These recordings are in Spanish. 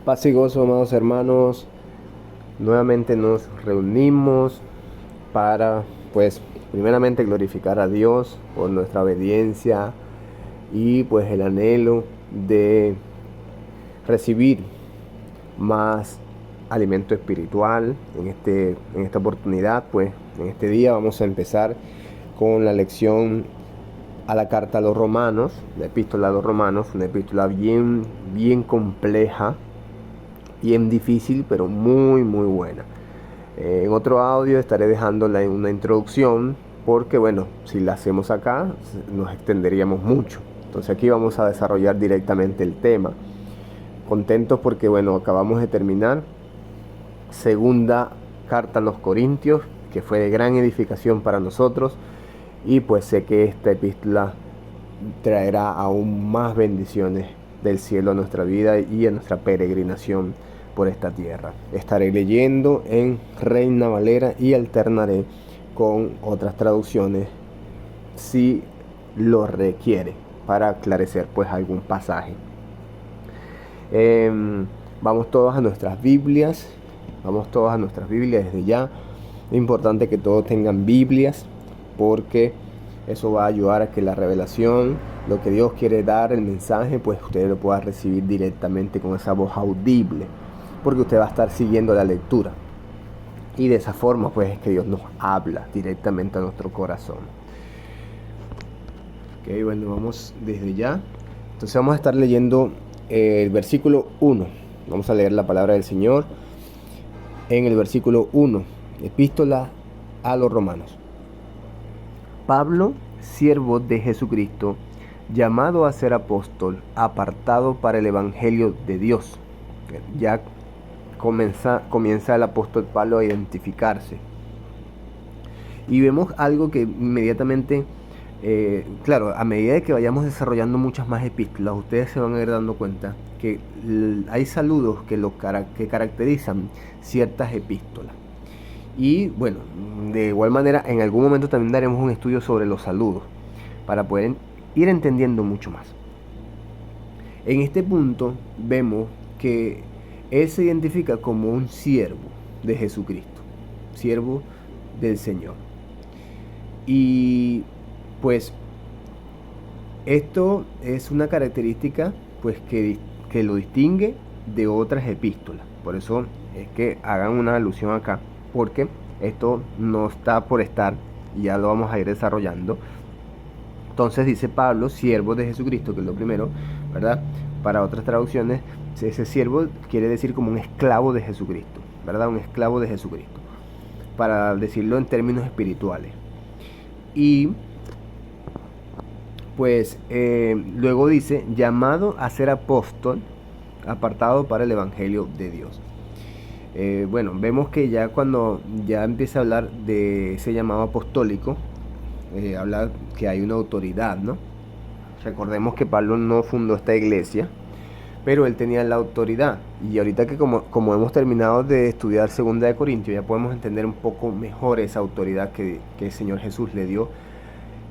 Paz y gozo, amados hermanos. Nuevamente nos reunimos para, pues, primeramente glorificar a Dios por nuestra obediencia y pues el anhelo de recibir más alimento espiritual. En esta oportunidad, pues, en este día vamos a empezar con la lección a la carta a los romanos, la epístola a los romanos, una epístola bien compleja, bien difícil, pero muy buena. En otro audio estaré dejándola en una introducción porque, bueno, si la hacemos acá nos extenderíamos mucho. Entonces aquí vamos a desarrollar directamente el tema. Contentos porque, bueno, acabamos de terminar segunda carta a los Corintios, que fue de gran edificación para nosotros, y pues sé que esta epístola traerá aún más bendiciones del cielo a nuestra vida y a nuestra peregrinación por esta tierra. Estaré leyendo en Reina Valera y alternaré con otras traducciones si lo requiere para aclarecer pues algún pasaje. Vamos todos a nuestras Biblias. Vamos todos a nuestras Biblias desde ya. Es importante que todos tengan Biblias porque eso va a ayudar a que la revelación, lo que Dios quiere dar, el mensaje, pues usted lo pueda recibir directamente con esa voz audible, porque usted va a estar siguiendo la lectura. Y de esa forma, pues es que Dios nos habla directamente a nuestro corazón. Ok, bueno, vamos desde ya. Entonces vamos a estar leyendo el versículo 1. Vamos a leer la palabra del Señor en el versículo 1, epístola a los romanos. Pablo, siervo de Jesucristo, llamado a ser apóstol, apartado para el evangelio de Dios. Ya comienza el apóstol Pablo a identificarse. Y vemos algo que inmediatamente, claro, a medida de que vayamos desarrollando muchas más epístolas, ustedes se van a ir dando cuenta que hay saludos que caracterizan ciertas epístolas. Y bueno, de igual manera, en algún momento también daremos un estudio sobre los saludos para poder ir entendiendo mucho más. En este punto vemos que él se identifica como un siervo de Jesucristo, siervo del Señor. Y pues esto es una característica pues que lo distingue de otras epístolas. Por eso es que hagan una alusión acá, porque esto no está por estar y ya lo vamos a ir desarrollando. Entonces dice Pablo, siervo de Jesucristo, que es lo primero, ¿verdad? Para otras traducciones, ese siervo quiere decir como un esclavo de Jesucristo, ¿verdad? Un esclavo de Jesucristo, para decirlo en términos espirituales. Y pues luego dice, llamado a ser apóstol, apartado para el evangelio de Dios. Bueno, vemos que ya cuando ya empieza a hablar de ese llamado apostólico, habla que hay una autoridad, ¿no? Recordemos que Pablo no fundó esta iglesia, pero él tenía la autoridad. Y ahorita que como hemos terminado de estudiar 2 Corintios, ya podemos entender un poco mejor esa autoridad que el Señor Jesús le dio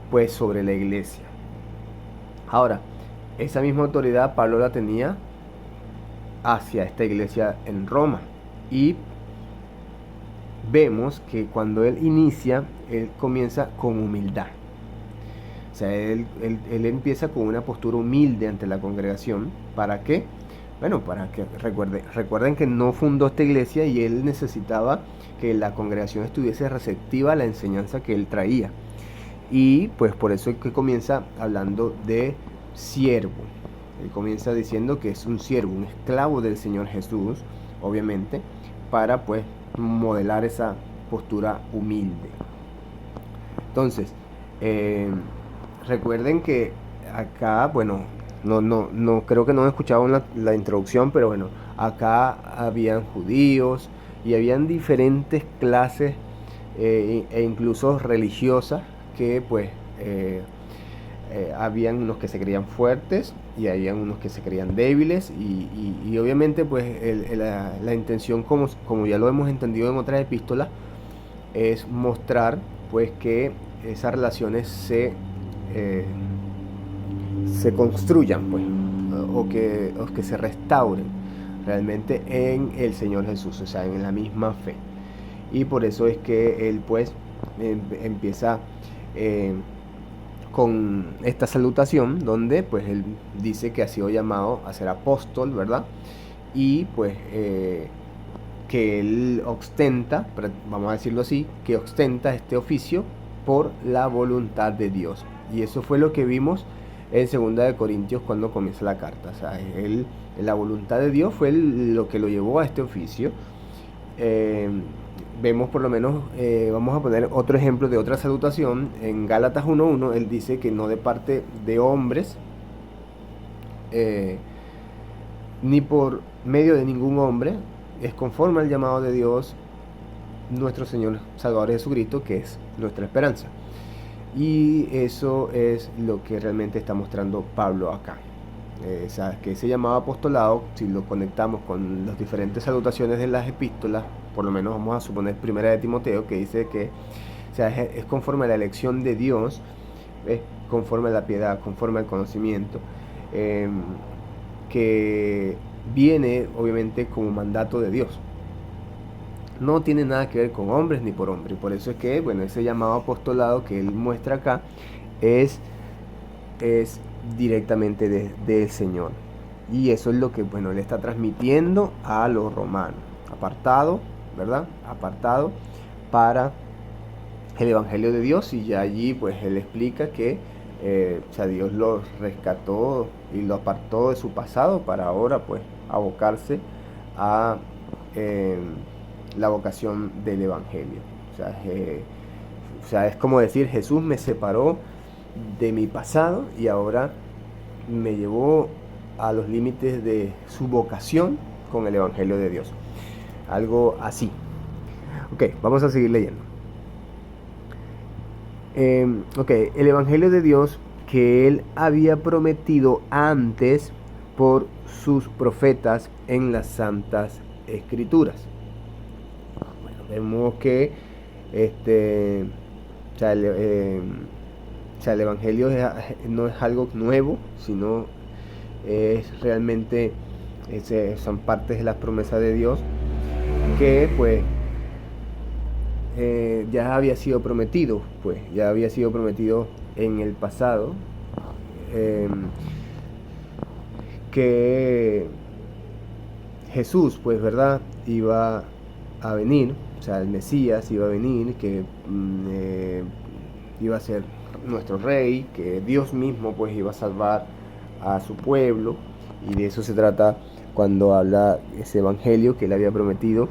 pues sobre la iglesia. Ahora, esa misma autoridad Pablo la tenía hacia esta iglesia en Roma. Y vemos que cuando él inicia, él comienza con humildad. O sea, él empieza con una postura humilde ante la congregación. ¿Para qué? Bueno, para que recuerden que no fundó esta iglesia y él necesitaba que la congregación estuviese receptiva a la enseñanza que él traía. Y pues por eso es que comienza hablando de siervo. Él comienza diciendo que es un siervo, un esclavo del Señor Jesús, obviamente, para pues modelar esa postura humilde. Entonces, recuerden que acá, bueno, no creo que no escuchaban la introducción, pero bueno, acá habían judíos y habían diferentes clases e incluso religiosas que pues habían unos que se creían fuertes y habían unos que se creían débiles y obviamente pues la intención como ya lo hemos entendido en otras epístolas es mostrar pues que esas relaciones se construyan pues o que se restauren realmente en el Señor Jesús, o sea, en la misma fe. Y por eso es que él pues empieza con esta salutación donde pues él dice que ha sido llamado a ser apóstol, ¿verdad? Y pues que él ostenta, vamos a decirlo así, que ostenta este oficio por la voluntad de Dios. Y eso fue lo que vimos en 2 de Corintios cuando comienza la carta. O sea, la voluntad de Dios fue lo que lo llevó a este oficio. Vemos por lo menos, vamos a poner otro ejemplo de otra salutación. En Gálatas 1:1 él dice que no de parte de hombres, ni por medio de ningún hombre, es conforme al llamado de Dios, nuestro Señor Salvador Jesucristo, que es nuestra esperanza. Y eso es lo que realmente está mostrando Pablo acá. O sea, que ese llamado apostolado, si lo conectamos con las diferentes salutaciones de las epístolas, por lo menos vamos a suponer 1 de Timoteo, que dice que, o sea, es conforme a la elección de Dios, es conforme a la piedad, conforme al conocimiento, que viene obviamente como mandato de Dios. No tiene nada que ver con hombres ni por hombres. Por eso es que, bueno, ese llamado apostolado que él muestra acá es directamente del Señor. Y eso es lo que, bueno, él está transmitiendo a los romanos. Apartado, ¿verdad? Apartado para el Evangelio de Dios. Y ya allí, pues, él explica que, o sea, Dios lo rescató y lo apartó de su pasado para ahora, pues, abocarse a la vocación del Evangelio. O sea, es como decir, Jesús me separó de mi pasado y ahora me llevó a los límites de su vocación con el Evangelio de Dios. Algo así. Ok, vamos a seguir leyendo. El Evangelio de Dios que él había prometido antes por sus profetas en las Santas Escrituras. Bueno, vemos que o sea, el Evangelio no es algo nuevo, sino es realmente son partes de las promesas de Dios que pues ya había sido prometido, en el pasado, que Jesús, pues, ¿verdad?, iba a venir, o sea, el Mesías iba a venir, que iba a ser nuestro rey, que Dios mismo, pues, iba a salvar a su pueblo, y de eso se trata cuando habla ese evangelio que él había prometido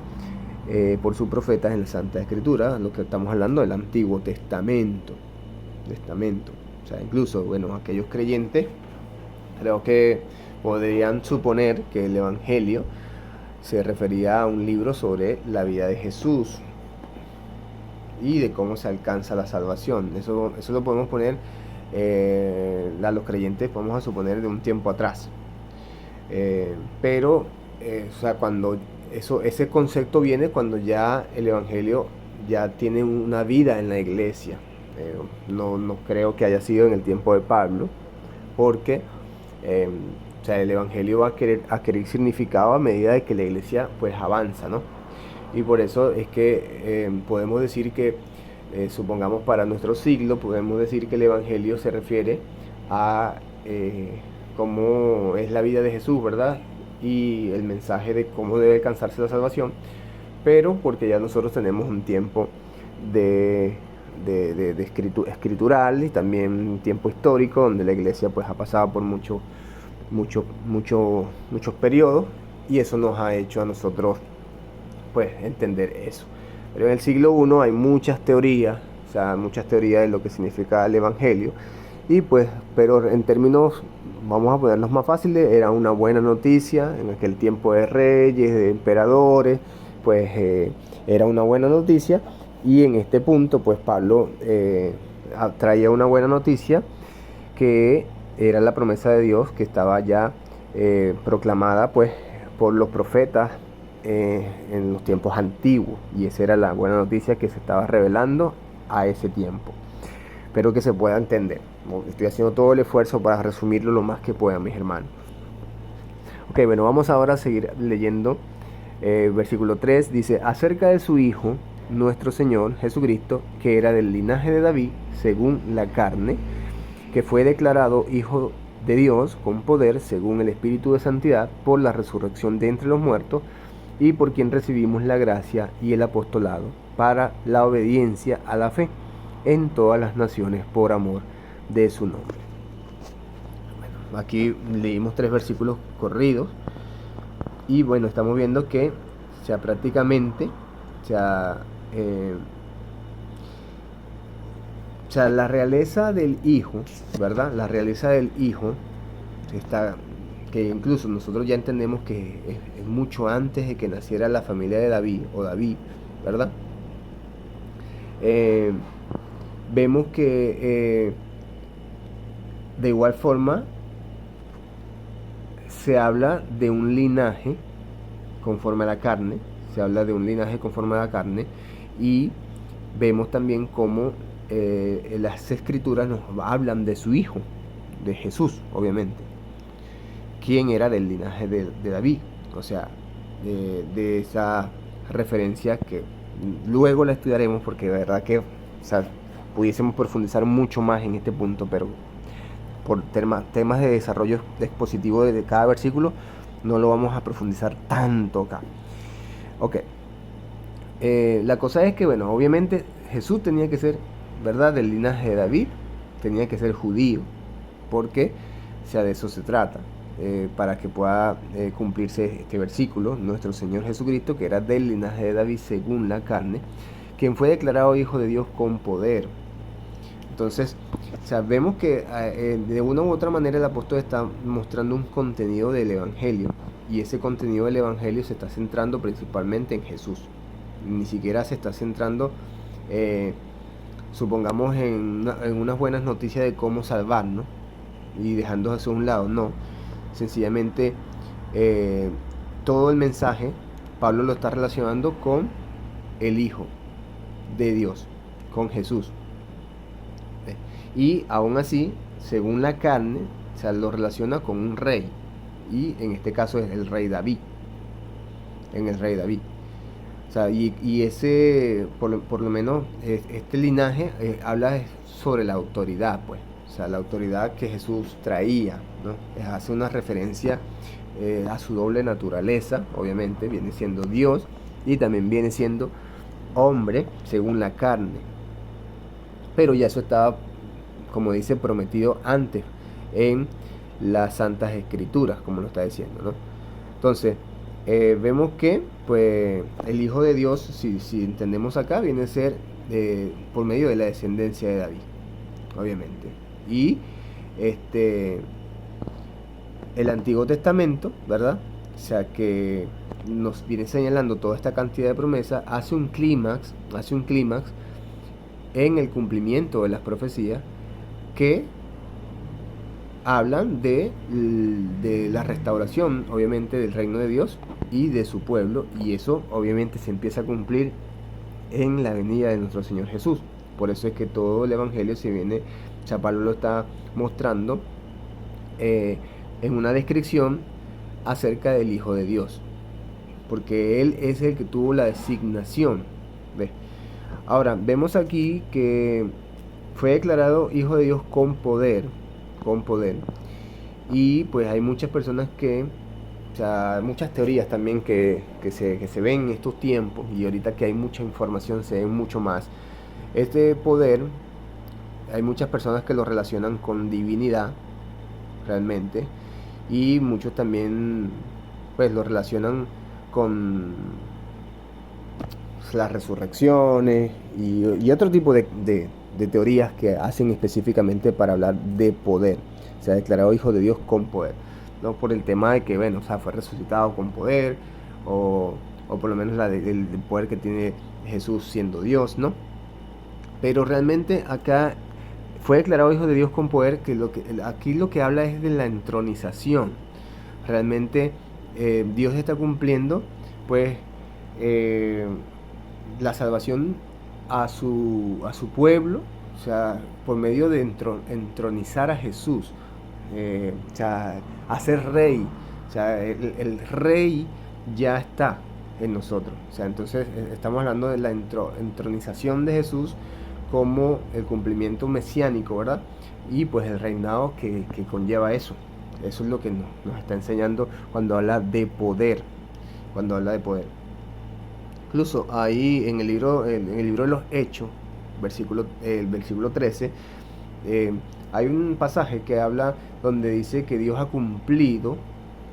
por sus profetas en la Santa Escritura, lo que estamos hablando del Antiguo Testamento. O sea, incluso, bueno, aquellos creyentes creo que podrían suponer que el evangelio se refería a un libro sobre la vida de Jesús y de cómo se alcanza la salvación. Eso lo podemos poner a los creyentes, vamos a suponer, de un tiempo atrás. Pero o sea, cuando ese concepto viene cuando ya el evangelio ya tiene una vida en la iglesia. No creo que haya sido en el tiempo de Pablo, porque o sea, el evangelio va a adquirir significado a medida de que la iglesia pues avanza, ¿no? Y por eso es que podemos decir que, supongamos para nuestro siglo, podemos decir que el evangelio se refiere a cómo es la vida de Jesús, ¿verdad? Y el mensaje de cómo debe alcanzarse la salvación, pero porque ya nosotros tenemos un tiempo de escritural y también un tiempo histórico donde la iglesia pues ha pasado por muchos periodos, y eso nos ha hecho a nosotros pues entender eso. Pero en el siglo I hay muchas teorías, o sea, de lo que significa el evangelio, y pues, pero en términos, vamos a ponerlos más fáciles, era una buena noticia en aquel tiempo de reyes, de emperadores, pues era una buena noticia. Y en este punto, pues Pablo traía una buena noticia, que era la promesa de Dios que estaba ya proclamada pues por los profetas en los tiempos antiguos, y esa era la buena noticia que se estaba revelando a ese tiempo. Espero que se pueda entender. Estoy haciendo todo el esfuerzo para resumirlo lo más que pueda, mis hermanos. Ok, bueno, vamos ahora a seguir leyendo. Versículo 3 dice, acerca de su Hijo, nuestro Señor Jesucristo, que era del linaje de David, según la carne, que fue declarado Hijo de Dios con poder, según el Espíritu de Santidad, por la resurrección de entre los muertos, y por quien recibimos la gracia y el apostolado, para la obediencia a la fe en todas las naciones por amor de su nombre. Bueno, aquí leímos 3 versículos corridos, y bueno, estamos viendo que prácticamente la realeza del Hijo, ¿verdad? La realeza del Hijo está, que incluso nosotros ya entendemos que es mucho antes de que naciera la familia de David, o David, ¿verdad? Vemos que de igual forma se habla de un linaje conforme a la carne, y vemos también cómo las escrituras nos hablan de su hijo, de Jesús, obviamente, quien era del linaje de David, o sea, de esa referencia que luego la estudiaremos, porque de verdad que pudiésemos profundizar mucho más en este punto, pero por temas de desarrollo expositivo de cada versículo no lo vamos a profundizar tanto acá. Ok, la cosa es que, bueno, obviamente Jesús tenía que ser, ¿verdad?, del linaje de David, tenía que ser judío, porque de eso se trata, para que pueda cumplirse este versículo, nuestro Señor Jesucristo, que era del linaje de David según la carne, quien fue declarado Hijo de Dios con poder. Entonces, vemos que de una u otra manera el apóstol está mostrando un contenido del Evangelio, y ese contenido del Evangelio se está centrando principalmente en Jesús. Ni siquiera se está centrando, supongamos, en unas buenas noticias de cómo salvarnos y dejando eso a un lado. No, sencillamente todo el mensaje Pablo lo está relacionando con el Hijo de Dios, con Jesús. Y aún así, según la carne, lo relaciona con un rey, y en este caso es el rey David. Y ese, por lo menos, este linaje habla sobre la autoridad, pues. La autoridad que Jesús traía, ¿no? Hace una referencia a su doble naturaleza, obviamente, viene siendo Dios y también viene siendo hombre según la carne. Pero ya eso estaba, como dice, prometido antes en las Santas Escrituras, como lo está diciendo, ¿no? Entonces, vemos que pues el Hijo de Dios, si entendemos acá, viene a ser por medio de la descendencia de David, obviamente. Y el Antiguo Testamento, ¿verdad? Que nos viene señalando toda esta cantidad de promesas, hace un clímax en el cumplimiento de las profecías que hablan de la restauración, obviamente, del reino de Dios y de su pueblo, y eso obviamente se empieza a cumplir en la venida de nuestro Señor Jesús. Por eso es que todo el Evangelio se viene, Pablo lo está mostrando en una descripción acerca del Hijo de Dios, porque Él es el que tuvo la designación. ¿Ves? Ahora, vemos aquí que fue declarado Hijo de Dios con poder, y pues hay muchas personas que, muchas teorías también que se ven en estos tiempos, y ahorita que hay mucha información se ven mucho más. Este poder, hay muchas personas que lo relacionan con divinidad, realmente, y muchos también pues lo relacionan con las resurrecciones y otro tipo de teorías que hacen específicamente para hablar de poder. Se ha declarado Hijo de Dios con poder, no por el tema de que, bueno, fue resucitado con poder, o por lo menos el poder que tiene Jesús siendo Dios, ¿no? Pero realmente acá fue declarado Hijo de Dios con poder, que aquí lo que habla es de la entronización. Realmente Dios está cumpliendo pues la salvación a su pueblo, por medio de entronizar a Jesús, hacer rey O sea, el rey ya está en nosotros. O sea, entonces estamos hablando de la entronización de Jesús como el cumplimiento mesiánico, ¿verdad? Y pues el reinado que conlleva eso. Eso es lo que nos está enseñando cuando habla de poder. Cuando habla de poder. Incluso ahí en el libro de los Hechos, el versículo 13, hay un pasaje que habla donde dice que Dios ha cumplido,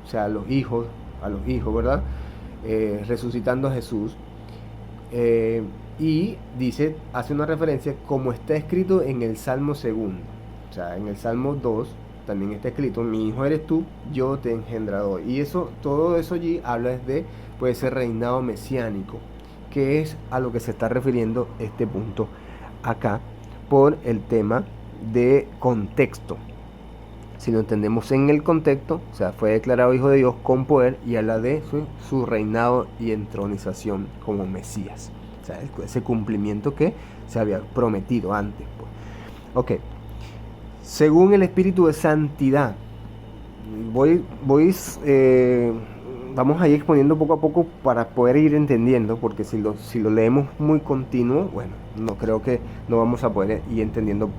o sea, a los hijos, ¿verdad? Resucitando a Jesús. Y dice, hace una referencia como está escrito en el Salmo 2. O sea, en el Salmo 2 también está escrito, mi hijo eres tú, yo te he engendrado. Y eso, todo eso allí habla de ese reinado mesiánico, que es a lo que se está refiriendo este punto acá, por el tema de contexto. Si lo entendemos en el contexto, o sea, fue declarado hijo de Dios con poder y habla de su reinado y entronización como Mesías. O sea, ese cumplimiento que se había prometido antes. Pues. Ok. Según el Espíritu de Santidad, vamos a ir exponiendo poco a poco para poder ir entendiendo, porque si lo leemos muy continuo, bueno, no creo que no vamos a poder ir entendiendo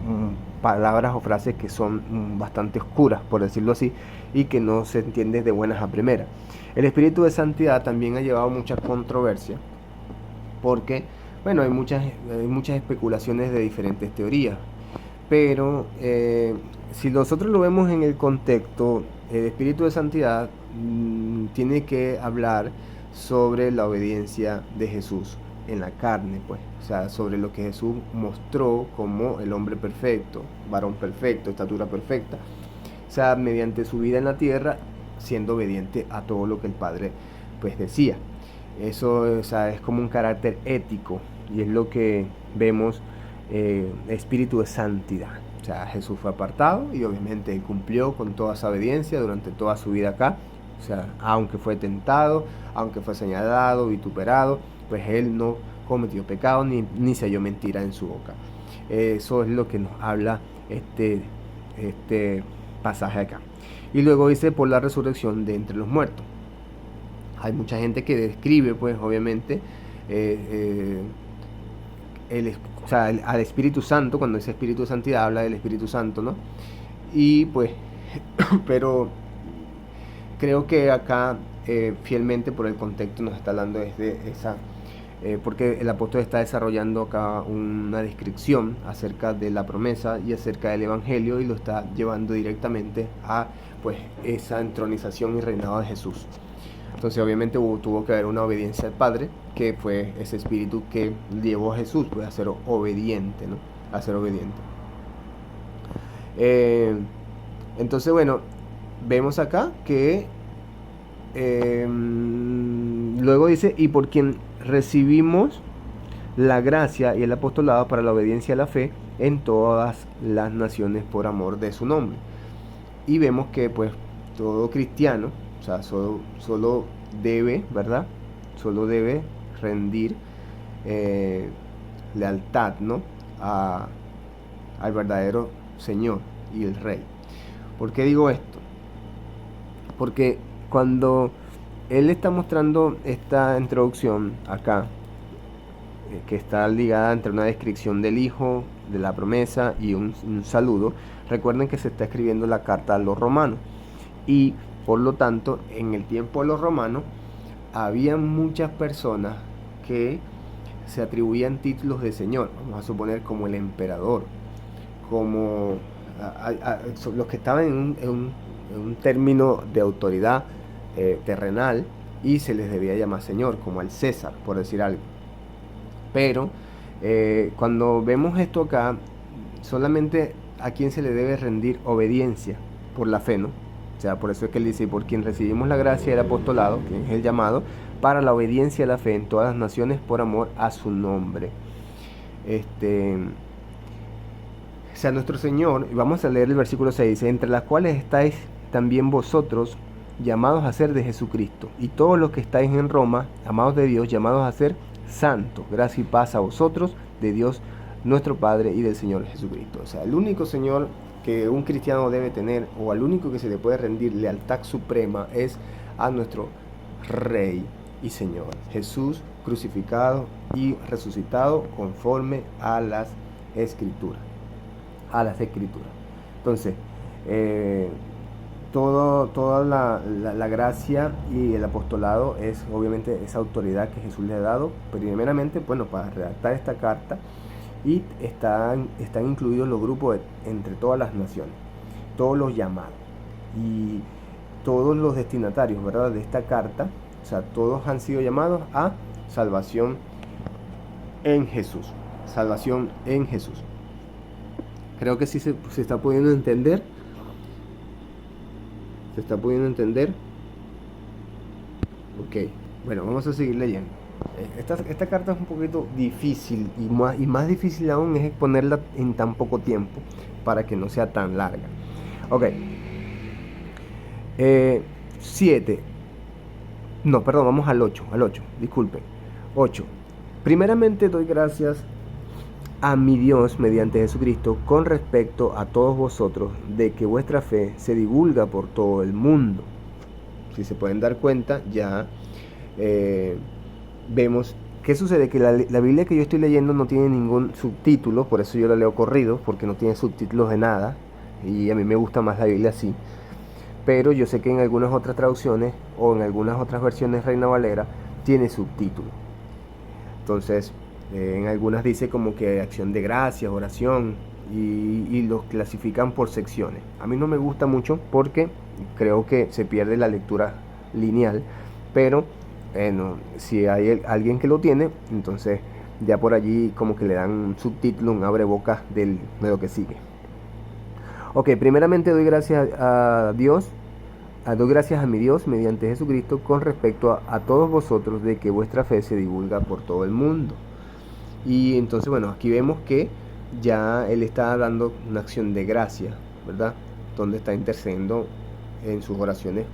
palabras o frases que son bastante oscuras, por decirlo así, y que no se entiende de buenas a primeras. El Espíritu de Santidad también ha llevado mucha controversia, porque, bueno, hay muchas especulaciones de diferentes teorías, pero si nosotros lo vemos en el contexto, el Espíritu de Santidad tiene que hablar sobre la obediencia de Jesús en la carne, pues, o sea, sobre lo que Jesús mostró como el hombre perfecto, varón perfecto, estatura perfecta, o sea, mediante su vida en la tierra, siendo obediente a todo lo que el Padre, pues, decía. Eso, o sea, es como un carácter ético, y es lo que vemos, espíritu de santidad. O sea, Jesús fue apartado y obviamente él cumplió con toda esa obediencia durante toda su vida acá. O sea, aunque fue tentado, aunque fue señalado, vituperado, pues él no cometió pecado ni se halló mentira en su boca. Eso es lo que nos habla este pasaje acá. Y luego dice, por la resurrección de entre los muertos. Hay mucha gente que describe, pues, obviamente, al Espíritu Santo. Cuando dice Espíritu de Santidad, habla del Espíritu Santo, ¿no? Y pues, pero creo que acá, fielmente por el contexto, nos está hablando desde esa, porque el apóstol está desarrollando acá una descripción acerca de la promesa y acerca del Evangelio, y lo está llevando directamente a, pues, esa entronización y reinado de Jesús. Entonces obviamente tuvo que haber una obediencia al Padre, que fue ese espíritu que llevó a Jesús, pues, a ser obediente, ¿no? A ser obediente. Entonces, bueno, vemos acá que luego dice, y por quien recibimos la gracia y el apostolado para la obediencia a la fe en todas las naciones por amor de su nombre. Y vemos que, pues, todo cristiano, o sea, solo debe, ¿verdad? Solo debe rendir lealtad, ¿no? Al verdadero Señor y el Rey. ¿Por qué digo esto? Porque cuando él está mostrando esta introducción acá, que está ligada entre una descripción del Hijo, de la promesa y un saludo, recuerden que se está escribiendo la carta a los romanos. Y por lo tanto, en el tiempo de los romanos, había muchas personas que se atribuían títulos de señor, vamos a suponer como el emperador, como los que estaban en un término de autoridad terrenal, y se les debía llamar señor, como al César, por decir algo. Pero cuando vemos esto acá, solamente a quien se le debe rendir obediencia por la fe, ¿no? O sea, por eso es que él dice, por quien recibimos la gracia del apostolado, que es el llamado, para la obediencia a la fe en todas las naciones por amor a su nombre. O sea, nuestro Señor, y vamos a leer el versículo 6, dice, entre las cuales estáis también vosotros, llamados a ser de Jesucristo, y todos los que estáis en Roma, amados de Dios, llamados a ser santos. Gracia y paz a vosotros, de Dios nuestro Padre y del Señor Jesucristo. O sea, el único Señor que un cristiano debe tener, o al único que se le puede rendir lealtad suprema, es a nuestro Rey y Señor, Jesús crucificado y resucitado conforme a las Escrituras. Entonces, toda la gracia y el apostolado es obviamente esa autoridad que Jesús le ha dado, primeramente, bueno, para redactar esta carta, y están incluidos los grupos entre todas las naciones, todos los llamados y todos los destinatarios, ¿verdad?, de esta carta. O sea, todos han sido llamados a salvación en Jesús. Salvación en Jesús. Creo que sí se está pudiendo entender. ¿Se está pudiendo entender? Ok, bueno, vamos a seguir leyendo. Esta carta es un poquito difícil, y más difícil aún es exponerla en tan poco tiempo para que no sea tan larga. Ok. 7. No, perdón, vamos al 8. Disculpen. 8. Primeramente doy gracias a mi Dios mediante Jesucristo con respecto a todos vosotros, de que vuestra fe se divulga por todo el mundo. Si se pueden dar cuenta, ya vemos qué sucede, que la Biblia que yo estoy leyendo no tiene ningún subtítulo, por eso yo la leo corrido, porque no tiene subtítulos de nada, y a mí me gusta más la Biblia así. Pero yo sé que en algunas otras traducciones o en algunas otras versiones Reina Valera tiene subtítulo. Entonces, en algunas dice como que acción de gracias, oración, y los clasifican por secciones. A mí no me gusta mucho porque creo que se pierde la lectura lineal, pero si hay alguien que lo tiene, entonces ya por allí como que le dan un subtítulo, un abrebocas de lo que sigue. Ok, primeramente doy gracias a Dios, doy gracias a mi Dios mediante Jesucristo con respecto a todos vosotros, de que vuestra fe se divulga por todo el mundo. Y entonces, bueno, aquí vemos que ya Él está dando una acción de gracia, ¿verdad? Donde está intercediendo en sus oraciones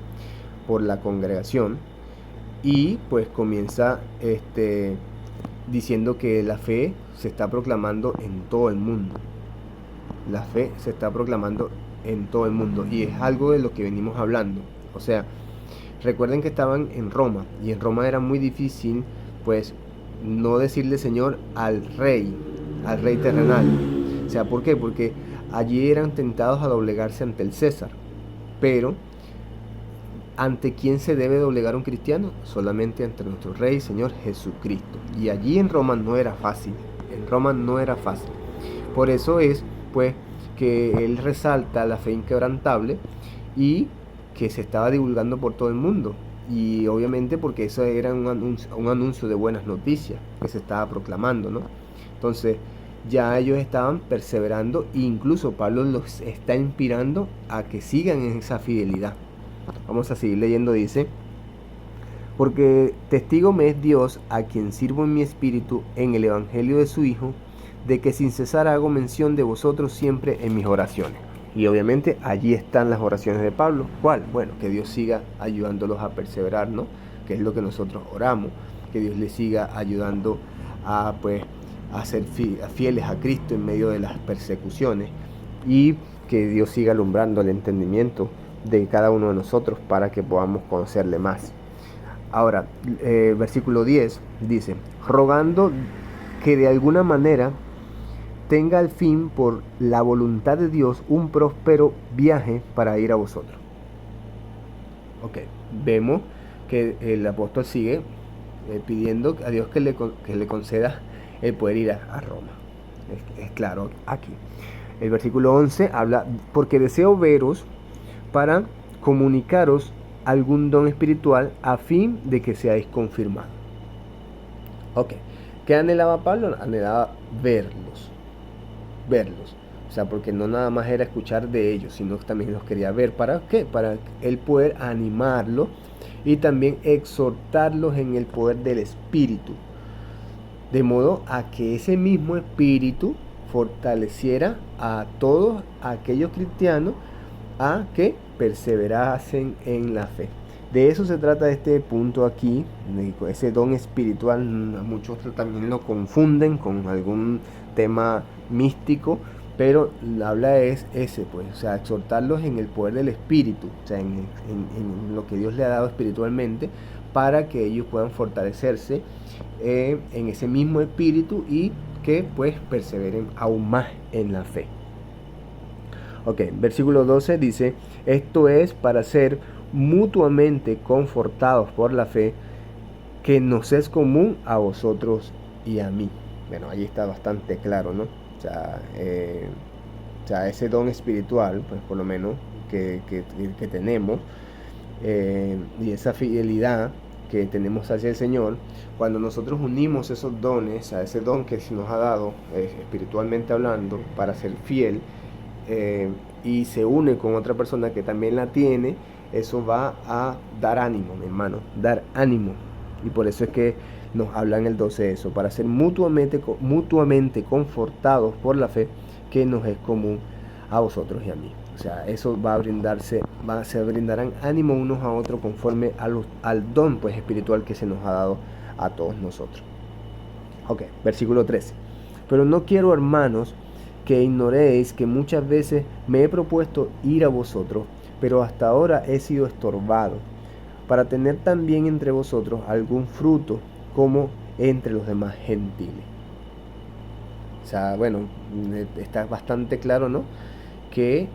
por la congregación. Y pues comienza diciendo que la fe se está proclamando en todo el mundo. La fe se está proclamando en todo el mundo, y es algo de lo que venimos hablando. O sea, recuerden que estaban en Roma, y en Roma era muy difícil pues no decirle Señor al rey terrenal. O sea, ¿por qué? Porque allí eran tentados a doblegarse ante el César. Pero ¿ante quién se debe doblegar un cristiano? Solamente ante nuestro Rey, Señor Jesucristo. Y allí en Roma no era fácil. Por eso es pues que Él resalta la fe inquebrantable y que se estaba divulgando por todo el mundo. Y obviamente porque eso era un anuncio de buenas noticias que se estaba proclamando, ¿no? Entonces ya ellos estaban perseverando, e incluso Pablo los está inspirando a que sigan en esa fidelidad. Vamos a seguir leyendo. Dice: porque testigo me es Dios, a quien sirvo en mi espíritu en el evangelio de su Hijo, de que sin cesar hago mención de vosotros siempre en mis oraciones. Y obviamente allí están las oraciones de Pablo. ¿Cuál? Bueno, que Dios siga ayudándolos a perseverar, ¿no? Que es lo que nosotros oramos, que Dios les siga ayudando a ser fieles a Cristo en medio de las persecuciones, y que Dios siga alumbrando el entendimiento de cada uno de nosotros para que podamos conocerle más. Ahora, versículo 10 dice: rogando que de alguna manera tenga al fin, por la voluntad de Dios, un próspero viaje para ir a vosotros. Ok, vemos que el apóstol sigue pidiendo a Dios que le conceda el poder ir a Roma. Es claro aquí. El versículo 11 habla: porque deseo veros para comunicaros algún don espiritual, a fin de que seáis confirmados. Ok, ¿qué anhelaba Pablo? Anhelaba verlos. O sea, porque no nada más era escuchar de ellos, sino que también los quería ver. ¿Para qué? Para él poder animarlos y también exhortarlos en el poder del Espíritu, de modo a que ese mismo Espíritu fortaleciera a todos aquellos cristianos a que perseverasen en la fe. De eso se trata este punto aquí, ese don espiritual. Muchos también lo confunden con algún tema místico, pero habla es ese, pues, o sea, exhortarlos en el poder del Espíritu, o sea, en lo que Dios le ha dado espiritualmente, para que ellos puedan fortalecerse en ese mismo espíritu y que pues perseveren aún más en la fe. Ok, versículo 12 dice, esto es para ser mutuamente confortados por la fe que nos es común a vosotros y a mí. Bueno, ahí está bastante claro, ¿no? O sea, ese don espiritual, pues por lo menos que tenemos, y esa fidelidad que tenemos hacia el Señor, cuando nosotros unimos esos dones a ese don que se nos ha dado, espiritualmente hablando, para ser fiel, y se une con otra persona que también la tiene, eso va a dar ánimo, mi hermano, dar ánimo. Y por eso es que nos habla en el 12 eso, para ser mutuamente confortados por la fe que nos es común a vosotros y a mí. O sea, eso se brindarán ánimo unos a otros conforme al don pues espiritual que se nos ha dado a todos nosotros. Ok, versículo 13. Pero no quiero, hermanos, que ignoréis que muchas veces me he propuesto ir a vosotros, pero hasta ahora he sido estorbado, para tener también entre vosotros algún fruto como entre los demás gentiles. O sea, bueno, está bastante claro, ¿no? Que,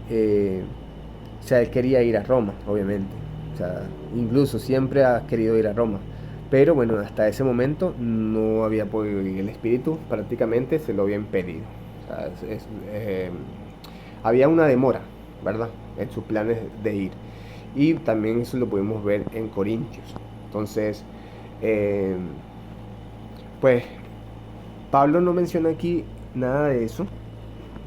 o sea, él quería ir a Roma, obviamente. O sea, incluso siempre ha querido ir a Roma. Pero bueno, hasta ese momento no había podido ir. El Espíritu prácticamente se lo había impedido. O sea, había una demora, ¿verdad? En sus planes de ir. Y también eso lo podemos ver en Corintios. Entonces, pues Pablo no menciona aquí nada de eso.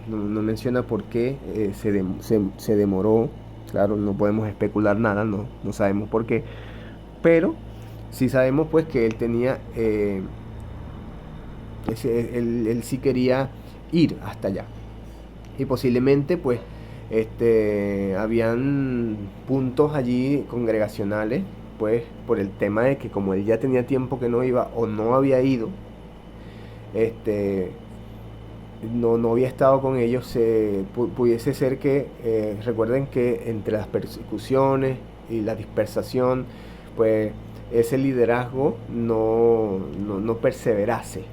No menciona por qué se demoró. Claro, no podemos especular nada, no sabemos por qué. Pero sí sabemos pues que él tenía, él sí quería ir hasta allá. Y posiblemente pues habían puntos allí congregacionales, pues por el tema de que como él ya tenía tiempo que no iba o no había ido, no había estado con ellos, pudiese ser que, recuerden que entre las persecuciones y la dispersación, pues ese liderazgo no perseverase,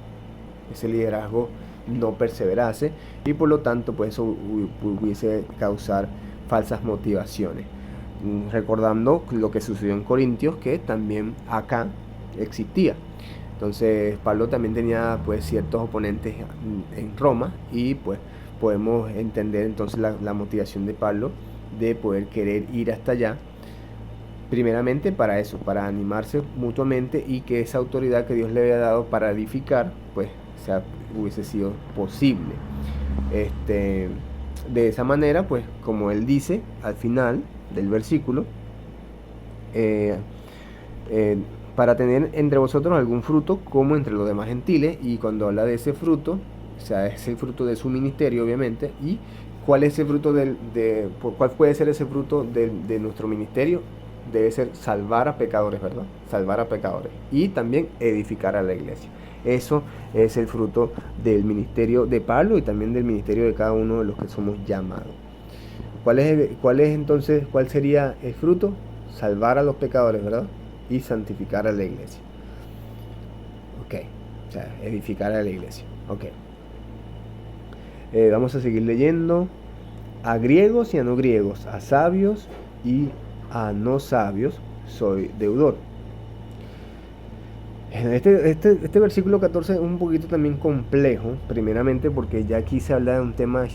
y por lo tanto pues eso pudiese causar falsas motivaciones. Recordando lo que sucedió en Corintios, que también acá existía. Entonces Pablo también tenía pues ciertos oponentes en Roma, y pues podemos entender entonces la motivación de Pablo de poder querer ir hasta allá, primeramente para eso, para animarse mutuamente, y que esa autoridad que Dios le había dado para edificar pues hubiese sido posible. De esa manera, pues como él dice al final del versículo, para tener entre vosotros algún fruto como entre los demás gentiles. Y cuando habla de ese fruto, o sea, es el fruto de su ministerio, obviamente. ¿Y cuál es el fruto cuál puede ser ese fruto de nuestro ministerio? Debe ser salvar a pecadores, ¿verdad? Salvar a pecadores. Y también edificar a la iglesia. Eso es el fruto del ministerio de Pablo y también del ministerio de cada uno de los que somos llamados. ¿Cuál sería el fruto? Salvar a los pecadores, ¿verdad? Y santificar a la iglesia. Ok, o sea, edificar a la iglesia. Ok. Vamos a seguir leyendo. A griegos y a no griegos, a sabios y a no sabios, soy deudor. Este versículo 14 es un poquito también complejo, primeramente porque ya aquí se habla de un tema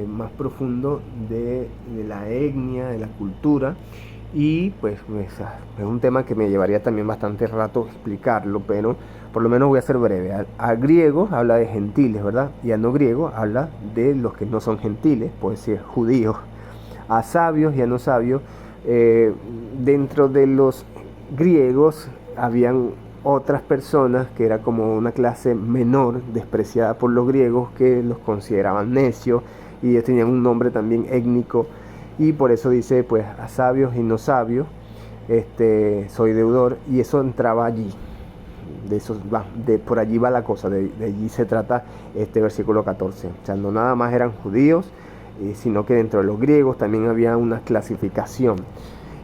más profundo de la etnia, de la cultura, y pues es un tema que me llevaría también bastante rato explicarlo, pero por lo menos voy a ser breve. A griegos habla de gentiles, ¿verdad? Y a no griegos habla de los que no son gentiles, puede ser judíos. A sabios y a no sabios, dentro de los griegos habían otras personas que era como una clase menor, despreciada por los griegos, que los consideraban necios, y ellos tenían un nombre también étnico, y por eso dice pues a sabios y no sabios, soy deudor, y eso entraba allí. de eso va, por allí va la cosa, de allí se trata este versículo 14. O sea, no nada más eran judíos, sino que dentro de los griegos también había una clasificación.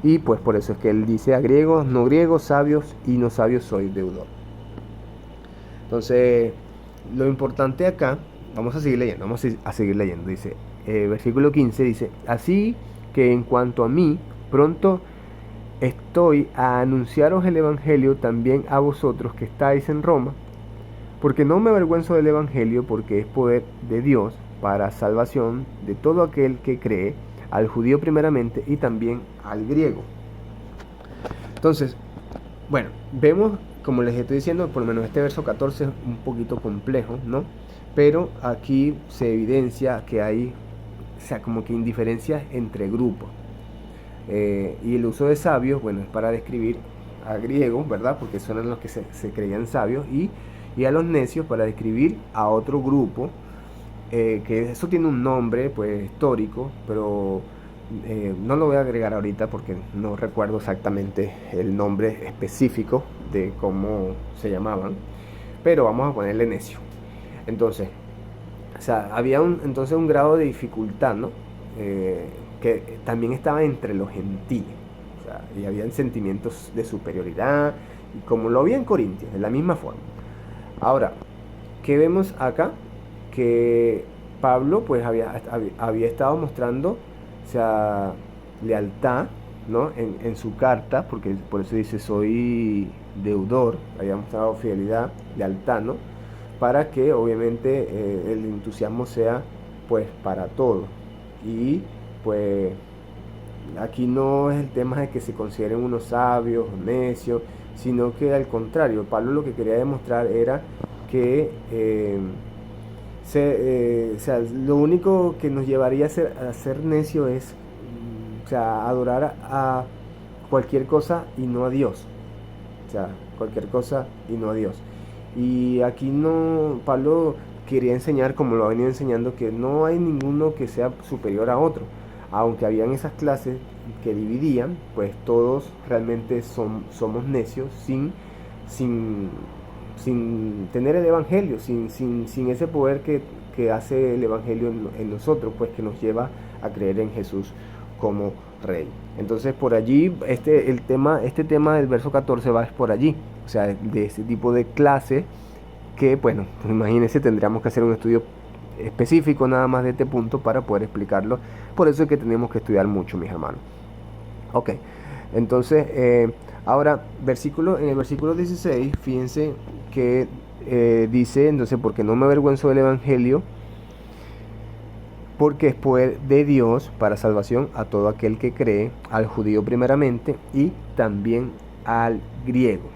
Y pues por eso es que él dice a griegos, no griegos, sabios y no sabios soy deudor. Entonces, lo importante acá, vamos a seguir leyendo, dice, versículo 15 dice, así que en cuanto a mí, pronto estoy a anunciaros el Evangelio también a vosotros que estáis en Roma, porque no me avergüenzo del Evangelio, porque es poder de Dios para salvación de todo aquel que cree, al judío primeramente y también al griego. Entonces, bueno, vemos, como les estoy diciendo, por lo menos este verso 14 es un poquito complejo, ¿no? Pero aquí se evidencia que hay, o sea, como que indiferencias entre grupos. Y el uso de sabios, bueno, es para describir a griegos, ¿verdad? Porque son los que se creían sabios, y a los necios para describir a otro grupo, que eso tiene un nombre, pues, histórico, pero no lo voy a agregar ahorita porque no recuerdo exactamente el nombre específico de cómo se llamaban, pero vamos a ponerle necio. Entonces, o sea, había entonces un grado de dificultad, ¿no? Que también estaba entre los gentiles, o sea, y habían sentimientos de superioridad, como lo había en Corintios, de la misma forma. Ahora, ¿qué vemos acá? Que Pablo pues había estado mostrando, o sea, lealtad, ¿no? En su carta, porque por eso dice soy deudor, había mostrado fidelidad, lealtad, ¿no? Para que obviamente el entusiasmo sea pues para todos. Y pues aquí no es el tema de que se consideren unos sabios o necios, sino que al contrario, Pablo lo que quería demostrar era que o sea, lo único que nos llevaría a ser necio es, o sea, adorar a cualquier cosa y no a Dios. O sea, cualquier cosa y no a Dios. Y aquí no, Pablo quería enseñar, como lo ha venido enseñando, que no hay ninguno que sea superior a otro. Aunque habían esas clases que dividían, pues todos realmente somos necios sin tener el Evangelio, sin ese poder que hace el Evangelio en nosotros, pues que nos lleva a creer en Jesús como Rey. Entonces por allí, este tema del verso 14 va por allí, o sea, de ese tipo de clase que, bueno, pues imagínense, tendríamos que hacer un estudio específico nada más de este punto para poder explicarlo. Por eso es que tenemos que estudiar mucho, mis hermanos. Ok, entonces, ahora, en el versículo 16, fíjense que dice, entonces, porque no me avergüenzo del Evangelio, porque es poder de Dios para salvación a todo aquel que cree, al judío primeramente y también al griego.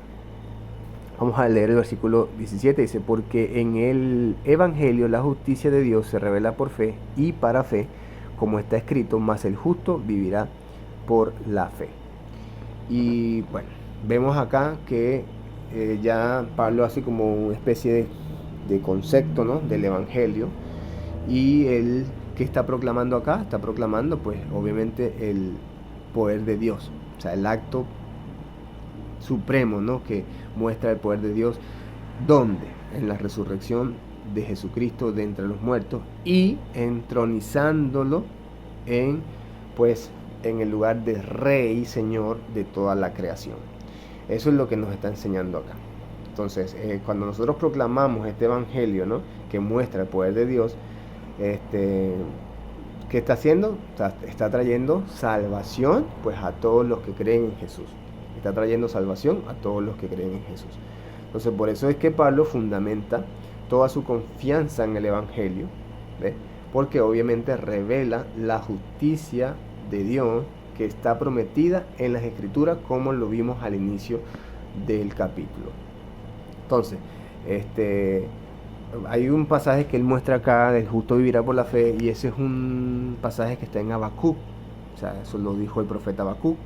Vamos a leer el versículo 17, dice, porque en el Evangelio la justicia de Dios se revela por fe y para fe, como está escrito, mas el justo vivirá por la fe. Y bueno, vemos acá que ya Pablo hace como una especie de concepto, ¿no?, del Evangelio, y él que está proclamando acá, está proclamando pues obviamente el poder de Dios, o sea, el acto supremo, ¿no?, que muestra el poder de Dios, ¿dónde? En la resurrección de Jesucristo de entre los muertos y entronizándolo en el lugar de Rey, Señor de toda la creación. Eso es lo que nos está enseñando acá. Entonces, cuando nosotros proclamamos este Evangelio, ¿no?, que muestra el poder de Dios, ¿qué está haciendo? O sea, está trayendo salvación pues a todos los que creen en Jesús. Está trayendo salvación a todos los que creen en Jesús. Entonces, por eso es que Pablo fundamenta toda su confianza en el Evangelio, ¿ves? Porque obviamente revela la justicia de Dios que está prometida en las Escrituras, como lo vimos al inicio del capítulo. Entonces, hay un pasaje que él muestra acá, el justo vivirá por la fe, y ese es un pasaje que está en Habacuc. O sea, eso lo dijo el profeta Habacuc,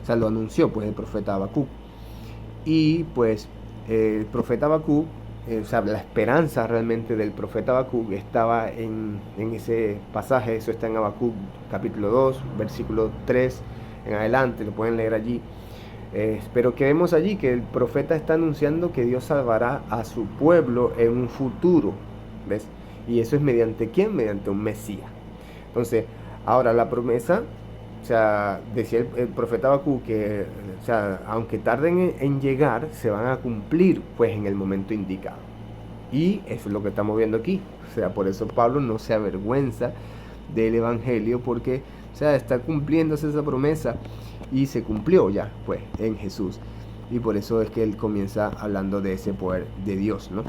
o sea, lo anunció pues el profeta Habacuc. Y pues el profeta Habacuc, o sea, la esperanza realmente del profeta Habacuc estaba en ese pasaje. Eso está en Habacuc capítulo 2, versículo 3 en adelante, lo pueden leer allí. Pero que vemos allí que el profeta está anunciando que Dios salvará a su pueblo en un futuro, ¿ves? Y eso es mediante ¿quién? Mediante un Mesías. Entonces, ahora la promesa, o sea, decía el profeta Habacuc que, o sea, aunque tarden en llegar, se van a cumplir pues en el momento indicado. Y eso es lo que estamos viendo aquí. O sea, por eso Pablo no se avergüenza del Evangelio, porque, o sea, está cumpliéndose esa promesa y se cumplió ya, pues, en Jesús. Y por eso es que él comienza hablando de ese poder de Dios, ¿no?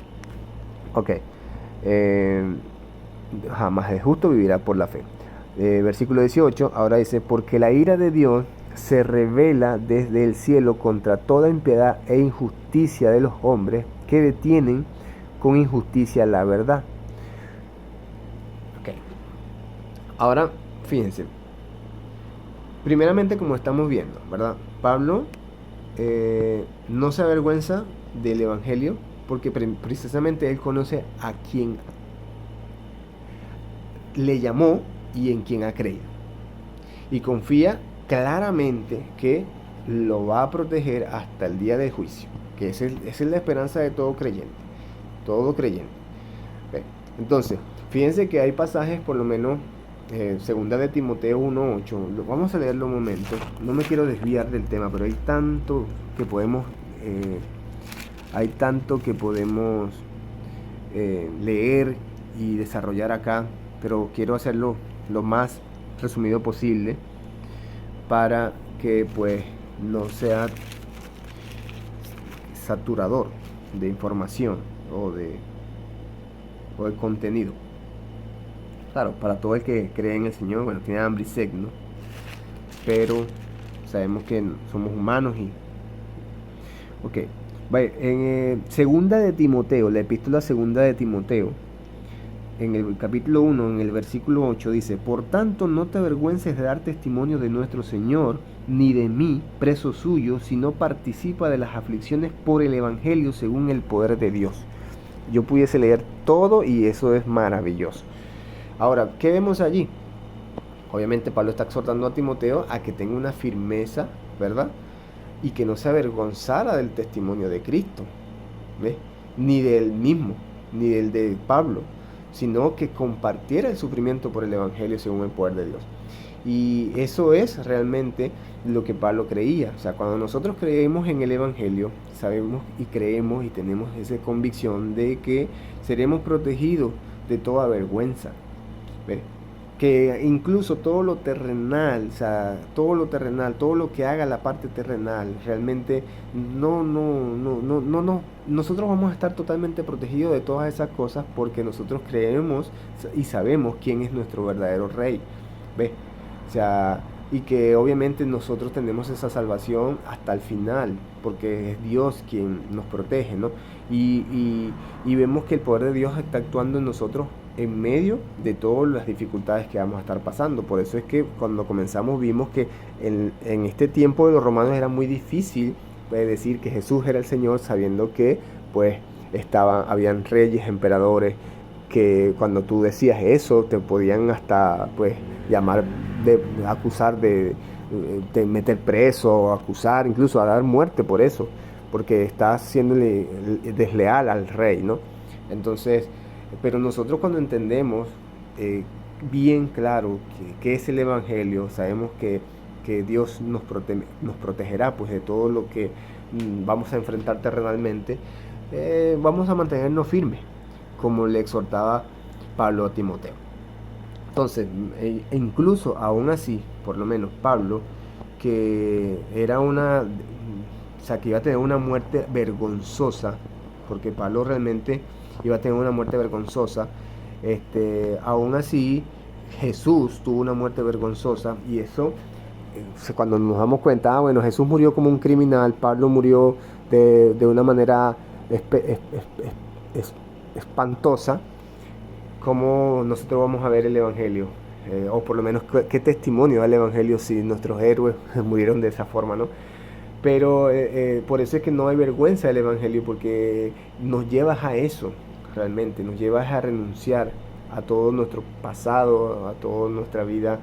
Ok. Jamás el justo vivirá por la fe. Versículo 18, ahora dice, porque la ira de Dios se revela desde el cielo contra toda impiedad e injusticia de los hombres que detienen con injusticia la verdad. Okay. Ahora, fíjense, primeramente como estamos viendo, ¿verdad? Pablo no se avergüenza del Evangelio porque precisamente él conoce a quien le llamó y en quien ha creído. Y confía claramente que lo va a proteger hasta el día del juicio, que esa es la esperanza de todo creyente. Todo creyente. Entonces, fíjense que hay pasajes, por lo menos, segunda de Timoteo 1:8. Vamos a leerlo un momento. No me quiero desviar del tema, pero hay tanto que podemos leer y desarrollar acá, pero quiero hacerlo lo más resumido posible para que pues no sea saturador de información o de contenido. Claro, para todo el que cree en el Señor, bueno, tiene hambre y sed, ¿no? Pero sabemos que somos humanos y... Ok, vaya, en segunda de Timoteo, la epístola segunda de Timoteo, en el capítulo 1, en el versículo 8, dice, por tanto no te avergüences de dar testimonio de nuestro Señor, ni de mí, preso suyo, sino participa de las aflicciones por el Evangelio según el poder de Dios. Yo pudiese leer todo y eso es maravilloso. Ahora, ¿qué vemos allí? Obviamente Pablo está exhortando a Timoteo a que tenga una firmeza, ¿verdad? Y que no se avergonzara del testimonio de Cristo, ¿ves? Ni del mismo, ni del de Pablo, sino que compartiera el sufrimiento por el Evangelio según el poder de Dios. Y eso es realmente lo que Pablo creía. O sea, cuando nosotros creemos en el Evangelio, sabemos y creemos y tenemos esa convicción de que seremos protegidos de toda vergüenza. ¿Ves? Que incluso todo lo terrenal, o sea, todo lo que haga la parte terrenal, realmente nosotros vamos a estar totalmente protegidos de todas esas cosas porque nosotros creemos y sabemos quién es nuestro verdadero rey. ¿Ves? O sea, y que obviamente nosotros tenemos esa salvación hasta el final, porque es Dios quien nos protege, ¿no? Y vemos que el poder de Dios está actuando en nosotros en medio de todas las dificultades que vamos a estar pasando. Por eso es que cuando comenzamos vimos que en este tiempo de los romanos era muy difícil decir que Jesús era el Señor, sabiendo que pues habían reyes, emperadores, que cuando tú decías eso te podían hasta pues llamar, acusar de meter preso, acusar, incluso a dar muerte por eso, porque estás siéndole desleal al rey, ¿no? Entonces, pero nosotros cuando entendemos bien claro que es el Evangelio, sabemos que Dios nos protegerá pues de todo lo que vamos a enfrentar terrenalmente, vamos a mantenernos firmes, como le exhortaba Pablo a Timoteo. Entonces, incluso aún así, por lo menos Pablo, que era o sea, que iba a tener una muerte vergonzosa, porque Pablo realmente iba a tener una muerte vergonzosa, aún así Jesús tuvo una muerte vergonzosa, y eso, cuando nos damos cuenta, bueno, Jesús murió como un criminal, Pablo murió de una manera espantosa. ¿Cómo nosotros vamos a ver el Evangelio? O por lo menos, ¿qué testimonio da el Evangelio si nuestros héroes murieron de esa forma, ¿no? Pero por eso es que no hay vergüenza del Evangelio, porque nos lleva a eso, realmente, nos lleva a renunciar a todo nuestro pasado, a toda nuestra vida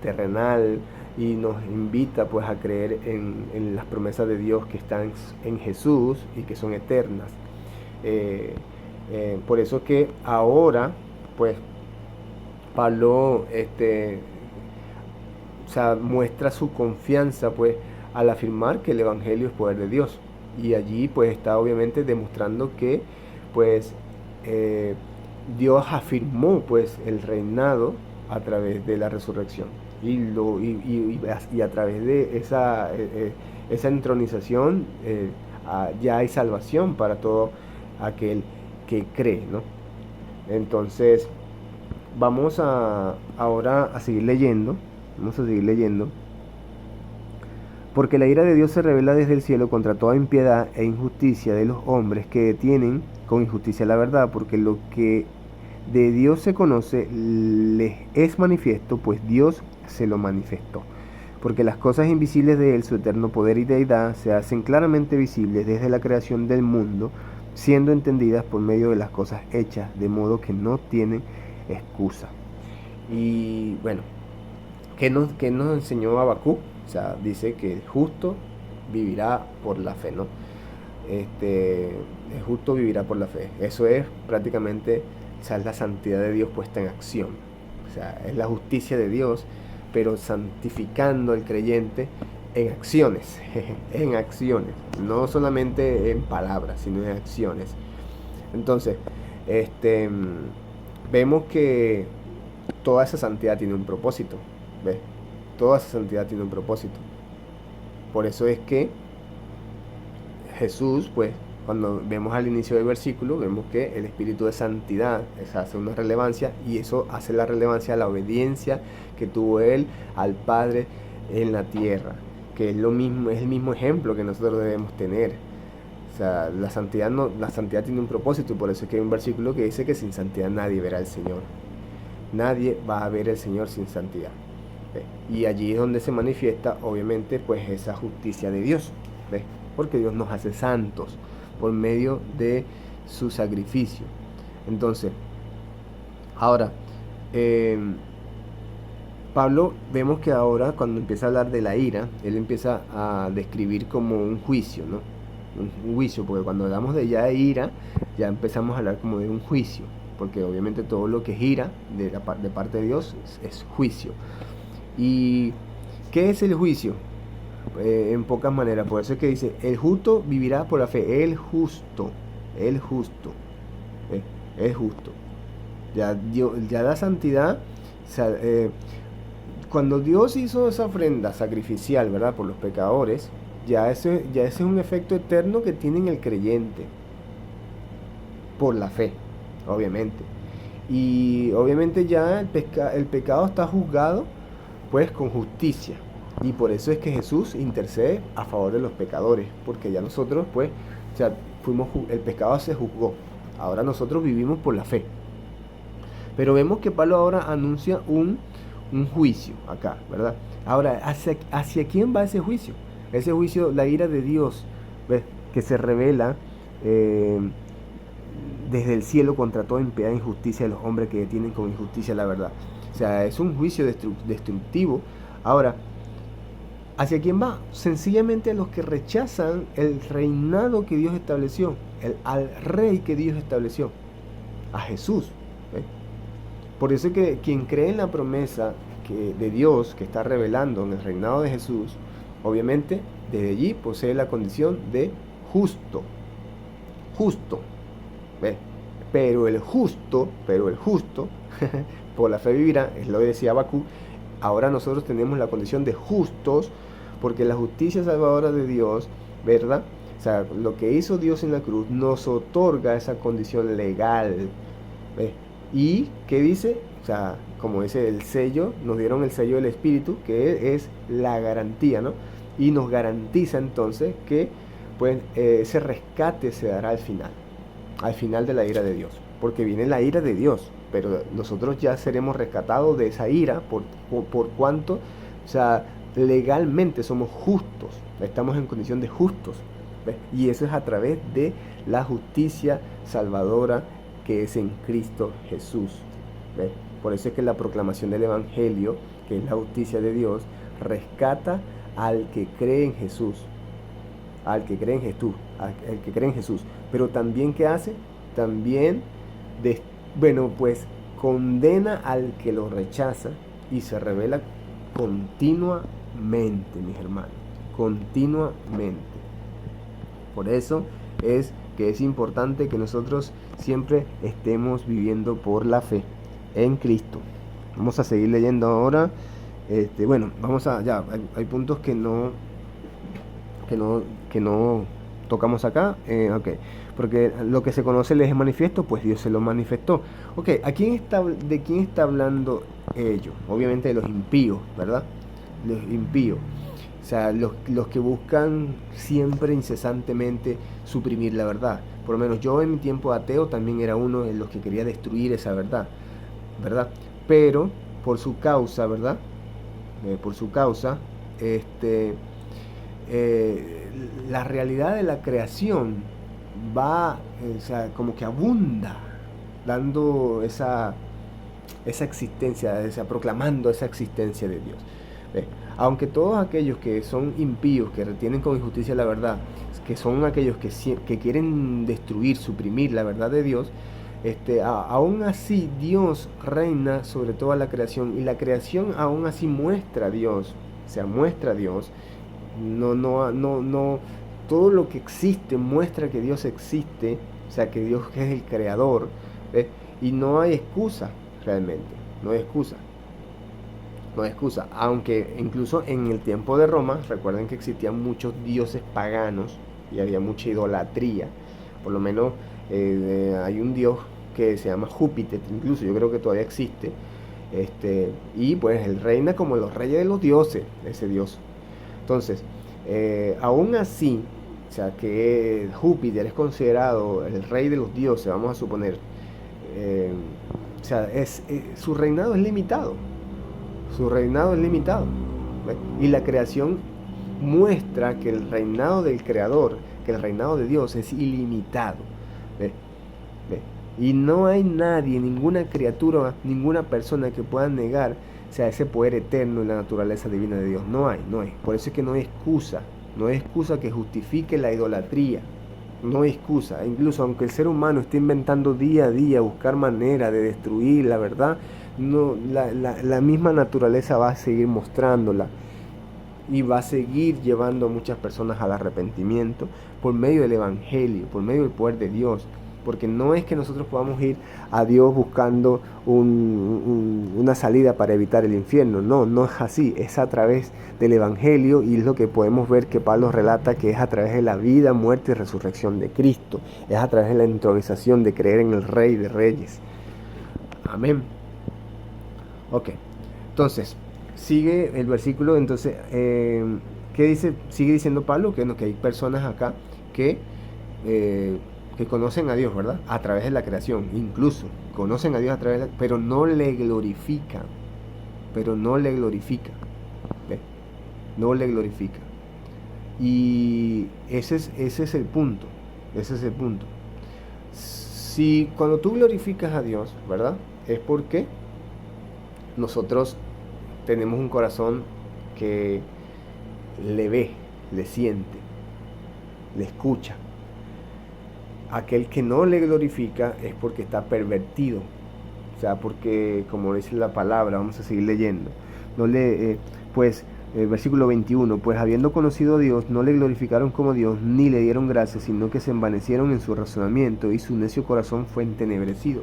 terrenal, y nos invita pues a creer en las promesas de Dios que están en Jesús y que son eternas. Por eso que ahora pues Pablo muestra su confianza pues al afirmar que el evangelio es poder de Dios, y allí pues está obviamente demostrando que pues Dios afirmó pues el reinado a través de la resurrección, y a través de esa entronización ya hay salvación para todo aquel que cree, ¿no? Entonces vamos ahora a seguir leyendo. Vamos a seguir leyendo. Porque la ira de Dios se revela desde el cielo contra toda impiedad e injusticia de los hombres que detienen con injusticia la verdad, porque lo que de Dios se conoce les es manifiesto, pues Dios se lo manifestó. Porque las cosas invisibles de Él, su eterno poder y deidad, se hacen claramente visibles desde la creación del mundo, siendo entendidas por medio de las cosas hechas, de modo que no tienen excusa. Y bueno, ¿qué nos enseñó Habacuc? O sea, dice que el justo vivirá por la fe, ¿no? El justo vivirá por la fe. Eso es prácticamente, o sea, es la santidad de Dios puesta en acción. O sea, es la justicia de Dios, pero santificando al creyente en acciones, en acciones, no solamente en palabras, sino en acciones. Entonces, vemos que toda esa santidad tiene un propósito, ¿ves? Toda esa santidad tiene un propósito. Por eso es que Jesús, pues, cuando vemos al inicio del versículo, vemos que el espíritu de santidad hace una relevancia, y eso hace la relevancia a la obediencia que tuvo Él al Padre en la tierra, que es lo mismo, es el mismo ejemplo que nosotros debemos tener. O sea, la santidad tiene un propósito, y por eso es que hay un versículo que dice que sin santidad nadie verá al Señor. Nadie va a ver al Señor sin santidad. ¿Ves? Y allí es donde se manifiesta, obviamente, pues esa justicia de Dios. ¿Ves? Porque Dios nos hace santos por medio de su sacrificio. Entonces, ahora, Pablo, vemos que ahora cuando empieza a hablar de la ira, él empieza a describir como un juicio, ¿no? Un juicio, porque cuando hablamos de ya ira, ya empezamos a hablar como de un juicio, porque obviamente todo lo que es ira de parte de Dios es juicio. ¿Y qué es el juicio? En pocas maneras, por eso es que dice, el justo vivirá por la fe. El justo, el justo. Ya la santidad, o sea, cuando Dios hizo esa ofrenda sacrificial, ¿verdad?, por los pecadores, ya ese es un efecto eterno que tiene el creyente, por la fe, obviamente. Y obviamente ya el pecado está juzgado pues con justicia, y por eso es que Jesús intercede a favor de los pecadores, porque ya nosotros pues, o sea, el pecado se juzgó, ahora nosotros vivimos por la fe. Pero vemos que Pablo ahora anuncia un juicio acá, ¿verdad? Ahora, ¿hacia quién va ese juicio? Ese juicio, la ira de Dios, ¿ves?, que se revela desde el cielo contra toda impiedad e injusticia de los hombres que detienen con injusticia la verdad. O sea, es un juicio destructivo. Ahora, ¿hacia quién va? Sencillamente a los que rechazan el reinado que Dios estableció, al rey que Dios estableció, a Jesús. ¿Ves? Por eso es que quien cree en la promesa de Dios que está revelando en el reinado de Jesús, obviamente desde allí posee la condición de justo. Justo. ¿Ves? Pero el justo, por la fe vivirá, es lo que decía Habacuc. Ahora nosotros tenemos la condición de justos, porque la justicia salvadora de Dios, ¿verdad? O sea, lo que hizo Dios en la cruz nos otorga esa condición legal. ¿Ves? ¿Y qué dice? O sea, como dice el sello, nos dieron el sello del Espíritu, que es la garantía, ¿no? Y nos garantiza entonces que pues ese rescate se dará al final de la ira de Dios, porque viene la ira de Dios, pero nosotros ya seremos rescatados de esa ira por cuanto, o sea, legalmente somos justos, estamos en condición de justos, ¿ves? Y eso es a través de la justicia salvadora que es en Cristo Jesús, ¿ves? Por eso es que la proclamación del Evangelio, que es la justicia de Dios, rescata al que cree en Jesús, al que cree en Jesús, al que cree en Jesús. Pero también, ¿qué hace? También, pues condena al que lo rechaza y se revela continuamente, mis hermanos, continuamente. Por eso es que es importante que nosotros siempre estemos viviendo por la fe en Cristo. Vamos a seguir leyendo ahora. Vamos a, ya, hay puntos que no tocamos acá. Ok, porque lo que se conoce les es manifiesto, pues Dios se lo manifestó. Ok, ¿de quién está hablando ellos? Obviamente de los impíos, ¿verdad? Los impíos. O sea, los que buscan siempre, incesantemente, suprimir la verdad. Por lo menos yo en mi tiempo ateo también era uno de los que quería destruir esa verdad, ¿verdad? Pero por su causa, ¿verdad? Por su causa, la realidad de la creación va, o sea, como que abunda, dando esa existencia, proclamando esa existencia de Dios. Aunque todos aquellos que son impíos, que retienen con injusticia la verdad, que son aquellos que quieren destruir, suprimir la verdad de Dios, aún así Dios reina sobre toda la creación, y la creación aún así muestra a Dios, o sea, muestra a Dios. No, todo lo que existe muestra que Dios existe, o sea, que Dios es el creador, ¿ves? Y no hay excusa, realmente, no hay excusa. No hay excusa, aunque incluso en el tiempo de Roma, recuerden que existían muchos dioses paganos y había mucha idolatría. Por lo menos hay un dios que se llama Júpiter, incluso yo creo que todavía existe, y pues él reina como los reyes de los dioses, ese dios. Entonces, aún así, o sea, que Júpiter es considerado el rey de los dioses, vamos a suponer, o sea, su reinado es limitado. Su reinado es limitado. ¿Ves? Y la creación muestra que el reinado del Creador, que el reinado de Dios es ilimitado. ¿Ves? ¿Ves? Y no hay nadie, ninguna criatura, ninguna persona que pueda negar, o sea, ese poder eterno en la naturaleza divina de Dios. No hay. Por eso es que no hay excusa que justifique la idolatría. No hay excusa. Incluso aunque el ser humano esté inventando día a día, buscar manera de destruir la verdad, no, la misma naturaleza va a seguir mostrándola y va a seguir llevando a muchas personas al arrepentimiento por medio del Evangelio, por medio del poder de Dios. Porque no es que nosotros podamos ir a Dios buscando una salida para evitar el infierno. No es así. Es a través del Evangelio, y es lo que podemos ver que Pablo relata, que es a través de la vida, muerte y resurrección de Cristo. Es a través de la intronización, de creer en el Rey de Reyes. Amén. Ok. Entonces, sigue el versículo. Entonces, ¿qué dice? Sigue diciendo Pablo que hay personas acá que conocen a Dios, ¿verdad? A través de la creación, incluso conocen a Dios a través pero no le glorifican. ¿Ves? No le glorifica. Y ese es el punto. Si cuando tú glorificas a Dios, ¿verdad? Es porque nosotros tenemos un corazón que le ve, le siente, le escucha. Aquel que no le glorifica es porque está pervertido. O sea, porque, como dice la palabra, vamos a seguir leyendo. Versículo 21, pues habiendo conocido a Dios, no le glorificaron como Dios, ni le dieron gracias, sino que se envanecieron en su razonamiento, y su necio corazón fue entenebrecido.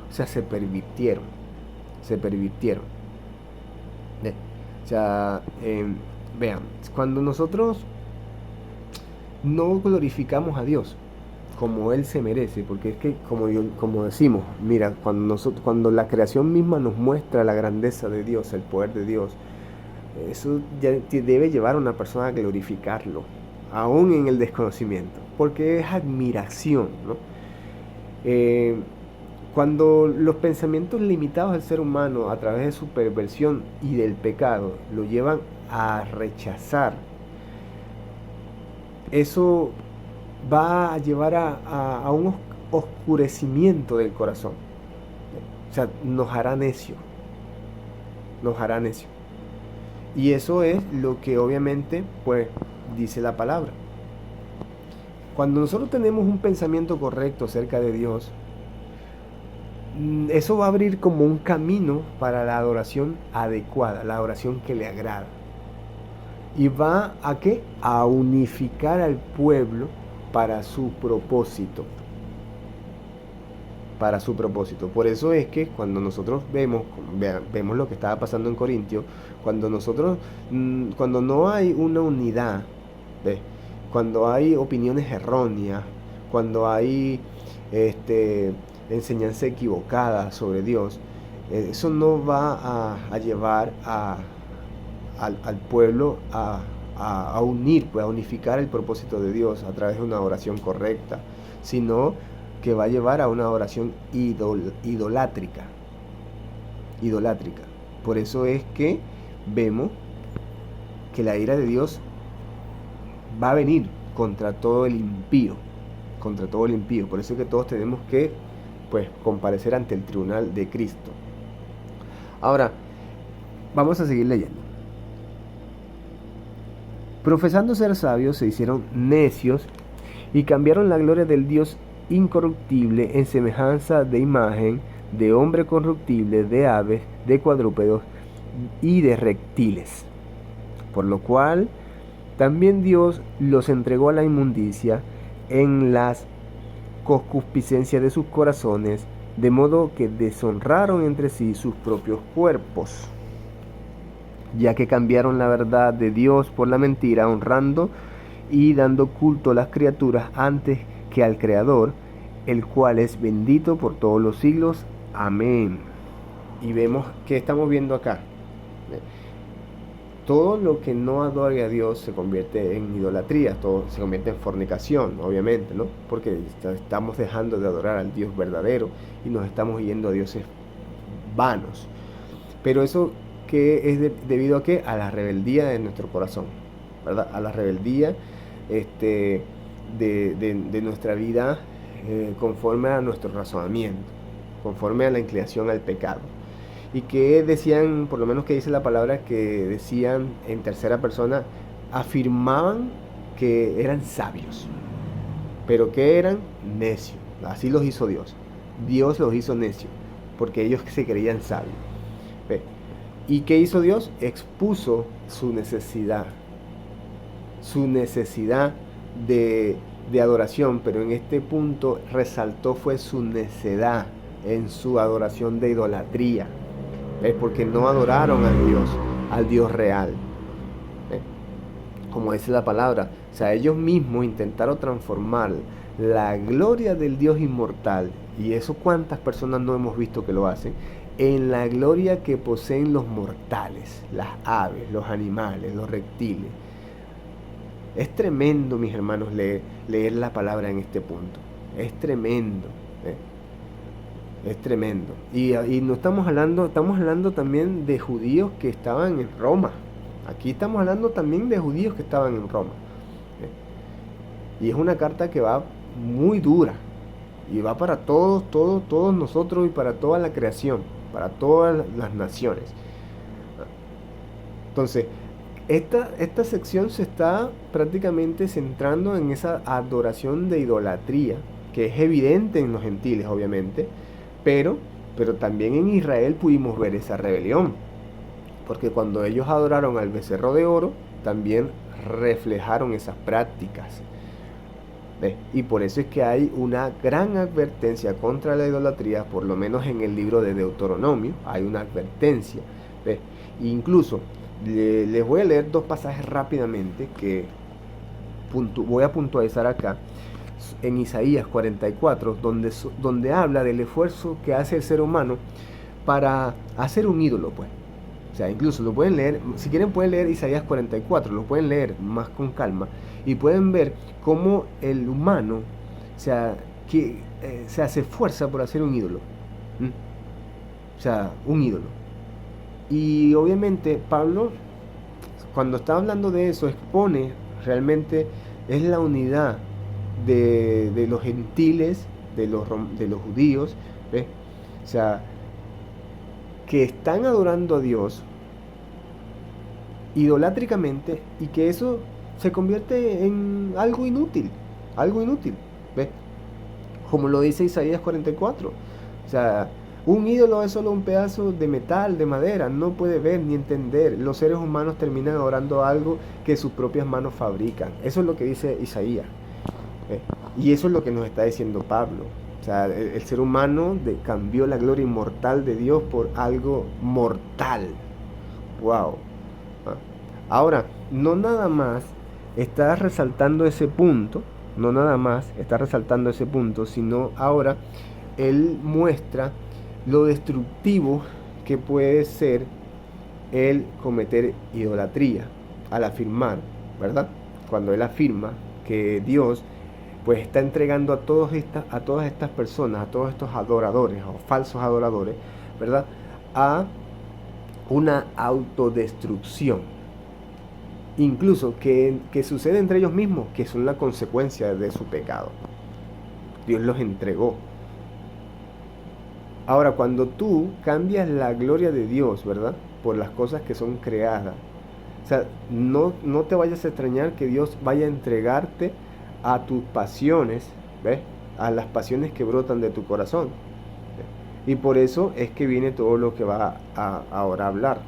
O sea, se pervirtieron. O sea, vean, cuando nosotros no glorificamos a Dios como Él se merece, porque es que, como decimos, mira, cuando la creación misma nos muestra la grandeza de Dios, el poder de Dios, eso ya debe llevar a una persona a glorificarlo, aún en el desconocimiento, porque es admiración, ¿no? Cuando los pensamientos limitados del ser humano, a través de su perversión y del pecado, lo llevan a rechazar, eso va a llevar a un oscurecimiento del corazón. O sea, nos hará necio. Y eso es lo que obviamente pues dice la palabra. Cuando nosotros tenemos un pensamiento correcto acerca de Dios, eso va a abrir como un camino para la adoración adecuada, la adoración que le agrada. Y va a ¿qué? A unificar al pueblo para su propósito. Para su propósito. Por eso es que cuando nosotros vemos lo que estaba pasando en Corintios, cuando nosotros, cuando no hay una unidad, ¿ves? Cuando hay opiniones erróneas, cuando hay enseñanza equivocada sobre Dios, eso no va a llevar al pueblo a unir, pues, a unificar el propósito de Dios a través de una oración correcta, sino que va a llevar a una oración idolátrica. Por eso es que vemos que la ira de Dios va a venir contra todo el impío, Por eso es que todos tenemos que, pues, comparecer ante el tribunal de Cristo. Ahora, vamos a seguir leyendo. Profesando ser sabios, se hicieron necios y cambiaron la gloria del Dios incorruptible en semejanza de imagen, de hombre corruptible, de aves, de cuadrúpedos y de reptiles. Por lo cual también Dios los entregó a la inmundicia en las concupiscencias de sus corazones, de modo que deshonraron entre sí sus propios cuerpos, ya que cambiaron la verdad de Dios por la mentira, honrando y dando culto a las criaturas antes que al Creador, el cual es bendito por todos los siglos. Amén. Y vemos que estamos viendo acá. Todo lo que no adore a Dios se convierte en idolatría, todo se convierte en fornicación, obviamente, ¿no? Porque estamos dejando de adorar al Dios verdadero y nos estamos yendo a dioses vanos. Pero eso que es debido a ¿qué? A la rebeldía de nuestro corazón, ¿verdad? A la rebeldía de nuestra vida conforme a nuestro razonamiento, conforme a la inclinación al pecado. Y que decían, por lo menos que dice la palabra, que decían en tercera persona, afirmaban que eran sabios, pero que eran necios. Así los hizo Dios. Dios los hizo necios, porque ellos se creían sabios. ¿Ve? ¿Y qué hizo Dios? Expuso su necesidad de adoración, pero en este punto resaltó fue su necedad en su adoración de idolatría. ¿Ves? Porque no adoraron al Dios real. ¿Ves? Como dice la palabra, o sea, ellos mismos intentaron transformar la gloria del Dios inmortal, y eso cuántas personas no hemos visto que lo hacen, en la gloria que poseen los mortales, las aves, los animales, los reptiles. Es tremendo, mis hermanos, leer la palabra en este punto. Es tremendo. Es tremendo. Y no estamos hablando también de judíos que estaban en Roma. Aquí estamos hablando también de judíos que estaban en Roma. Y es una carta que va muy dura. Y va para todos nosotros y para toda la creación, para todas las naciones. Entonces, esta sección se está prácticamente centrando en esa adoración de idolatría, que es evidente en los gentiles, obviamente, pero también en Israel pudimos ver esa rebelión, porque cuando ellos adoraron al becerro de oro, también reflejaron esas prácticas. ¿Ves? Y por eso es que hay una gran advertencia contra la idolatría, por lo menos en el libro de Deuteronomio, hay una advertencia. ¿Ves? Incluso, les voy a leer dos pasajes rápidamente que voy a puntualizar acá. En Isaías 44, donde habla del esfuerzo que hace el ser humano para hacer un ídolo, pues. O sea, incluso lo pueden leer, si quieren pueden leer Isaías 44, lo pueden leer más con calma y pueden ver cómo el humano, se hace fuerza por hacer un ídolo. O sea, un ídolo. Y obviamente Pablo, cuando está hablando de eso, expone realmente es la unidad de los gentiles, de los judíos, ¿ves? O sea, que están adorando a Dios, idolátricamente, y que eso se convierte en algo inútil, ¿ves? Como lo dice Isaías 44. O sea, un ídolo es solo un pedazo de metal, de madera, no puede ver ni entender. Los seres humanos terminan adorando algo que sus propias manos fabrican. Eso es lo que dice Isaías. Y eso es lo que nos está diciendo Pablo. O sea, el ser humano cambió la gloria inmortal de Dios por algo mortal. ¡Wow! Ahora, no nada más está resaltando ese punto, sino ahora él muestra lo destructivo que puede ser el cometer idolatría al afirmar, ¿verdad? Cuando él afirma que Dios pues está entregando a todas estas personas, a todos estos adoradores o falsos adoradores, ¿verdad? A una autodestrucción, incluso que sucede entre ellos mismos, que son la consecuencia de su pecado. Dios los entregó. Ahora, cuando tú cambias la gloria de Dios, ¿verdad?, por las cosas que son creadas, o sea, no te vayas a extrañar que Dios vaya a entregarte a tus pasiones, ¿ves?, a las pasiones que brotan de tu corazón. Y por eso es que viene todo lo que va ahora a hablar.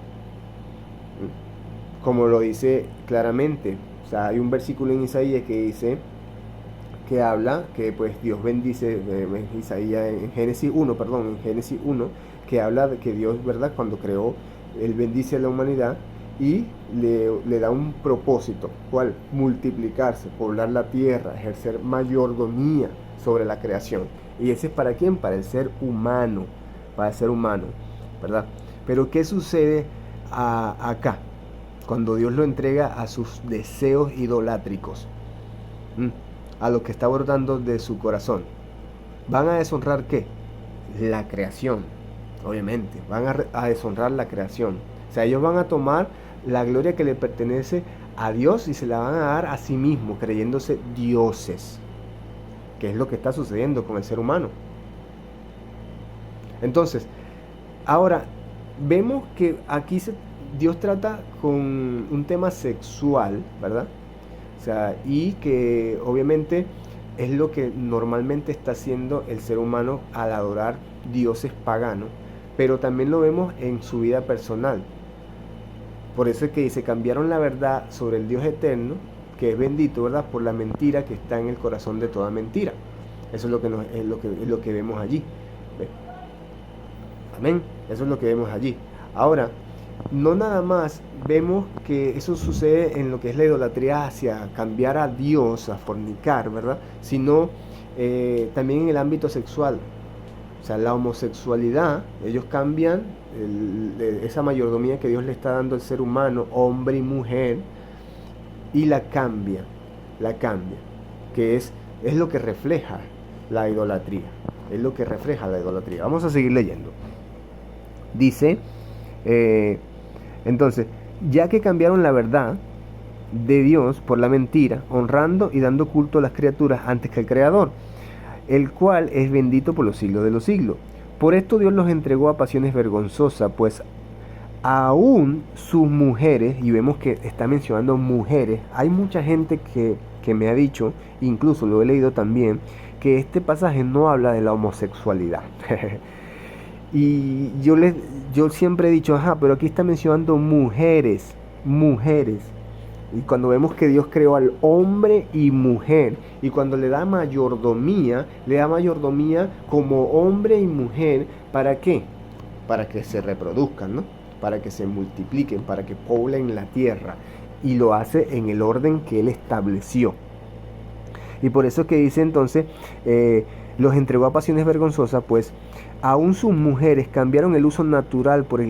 Como lo dice claramente, o sea, hay un versículo en Isaías que dice, que habla, que pues Dios bendice, Isaías en Génesis 1, que habla de que Dios, ¿verdad?, cuando creó, Él bendice a la humanidad y le da un propósito, ¿cuál? Multiplicarse, poblar la tierra, ejercer mayordomía sobre la creación. ¿Y ese es para quién? Para el ser humano, ¿verdad? Pero ¿qué sucede acá? Cuando Dios lo entrega a sus deseos idolátricos, a lo que está brotando de su corazón. ¿Van a deshonrar qué? La creación, obviamente. Van a deshonrar la creación. O sea, ellos van a tomar la gloria que le pertenece a Dios y se la van a dar a sí mismos, creyéndose dioses, que es lo que está sucediendo con el ser humano. Entonces, ahora vemos que aquí Dios trata con un tema sexual, ¿verdad? O sea, y que obviamente es lo que normalmente está haciendo el ser humano al adorar dioses paganos, pero también lo vemos en su vida personal. Por eso es que dice, cambiaron la verdad sobre el Dios eterno, que es bendito, ¿verdad?, por la mentira que está en el corazón de toda mentira. Eso es lo que vemos allí. ¿Ves? Amén. Eso es lo que vemos allí. Ahora, no nada más vemos que eso sucede en lo que es la idolatría hacia cambiar a Dios, a fornicar, ¿verdad?, sino también en el ámbito sexual. O sea, la homosexualidad, ellos cambian esa mayordomía que Dios le está dando al ser humano, hombre y mujer, y la cambia, que es lo que refleja la idolatría, Vamos a seguir leyendo. Dice, entonces, ya que cambiaron la verdad de Dios por la mentira, honrando y dando culto a las criaturas antes que al Creador, el cual es bendito por los siglos de los siglos. Por esto Dios los entregó a pasiones vergonzosas, pues aún sus mujeres, y vemos que está mencionando mujeres, hay mucha gente que me ha dicho, incluso lo he leído también, que este pasaje no habla de la homosexualidad. Y yo siempre he dicho, pero aquí está mencionando mujeres. Y cuando vemos que Dios creó al hombre y mujer, y cuando le da mayordomía como hombre y mujer, ¿para qué? Para que se reproduzcan, ¿no? Para que se multipliquen, para que poblen la tierra. Y lo hace en el orden que Él estableció. Y por eso que dice entonces, los entregó a pasiones vergonzosas, pues aún sus mujeres cambiaron el uso natural por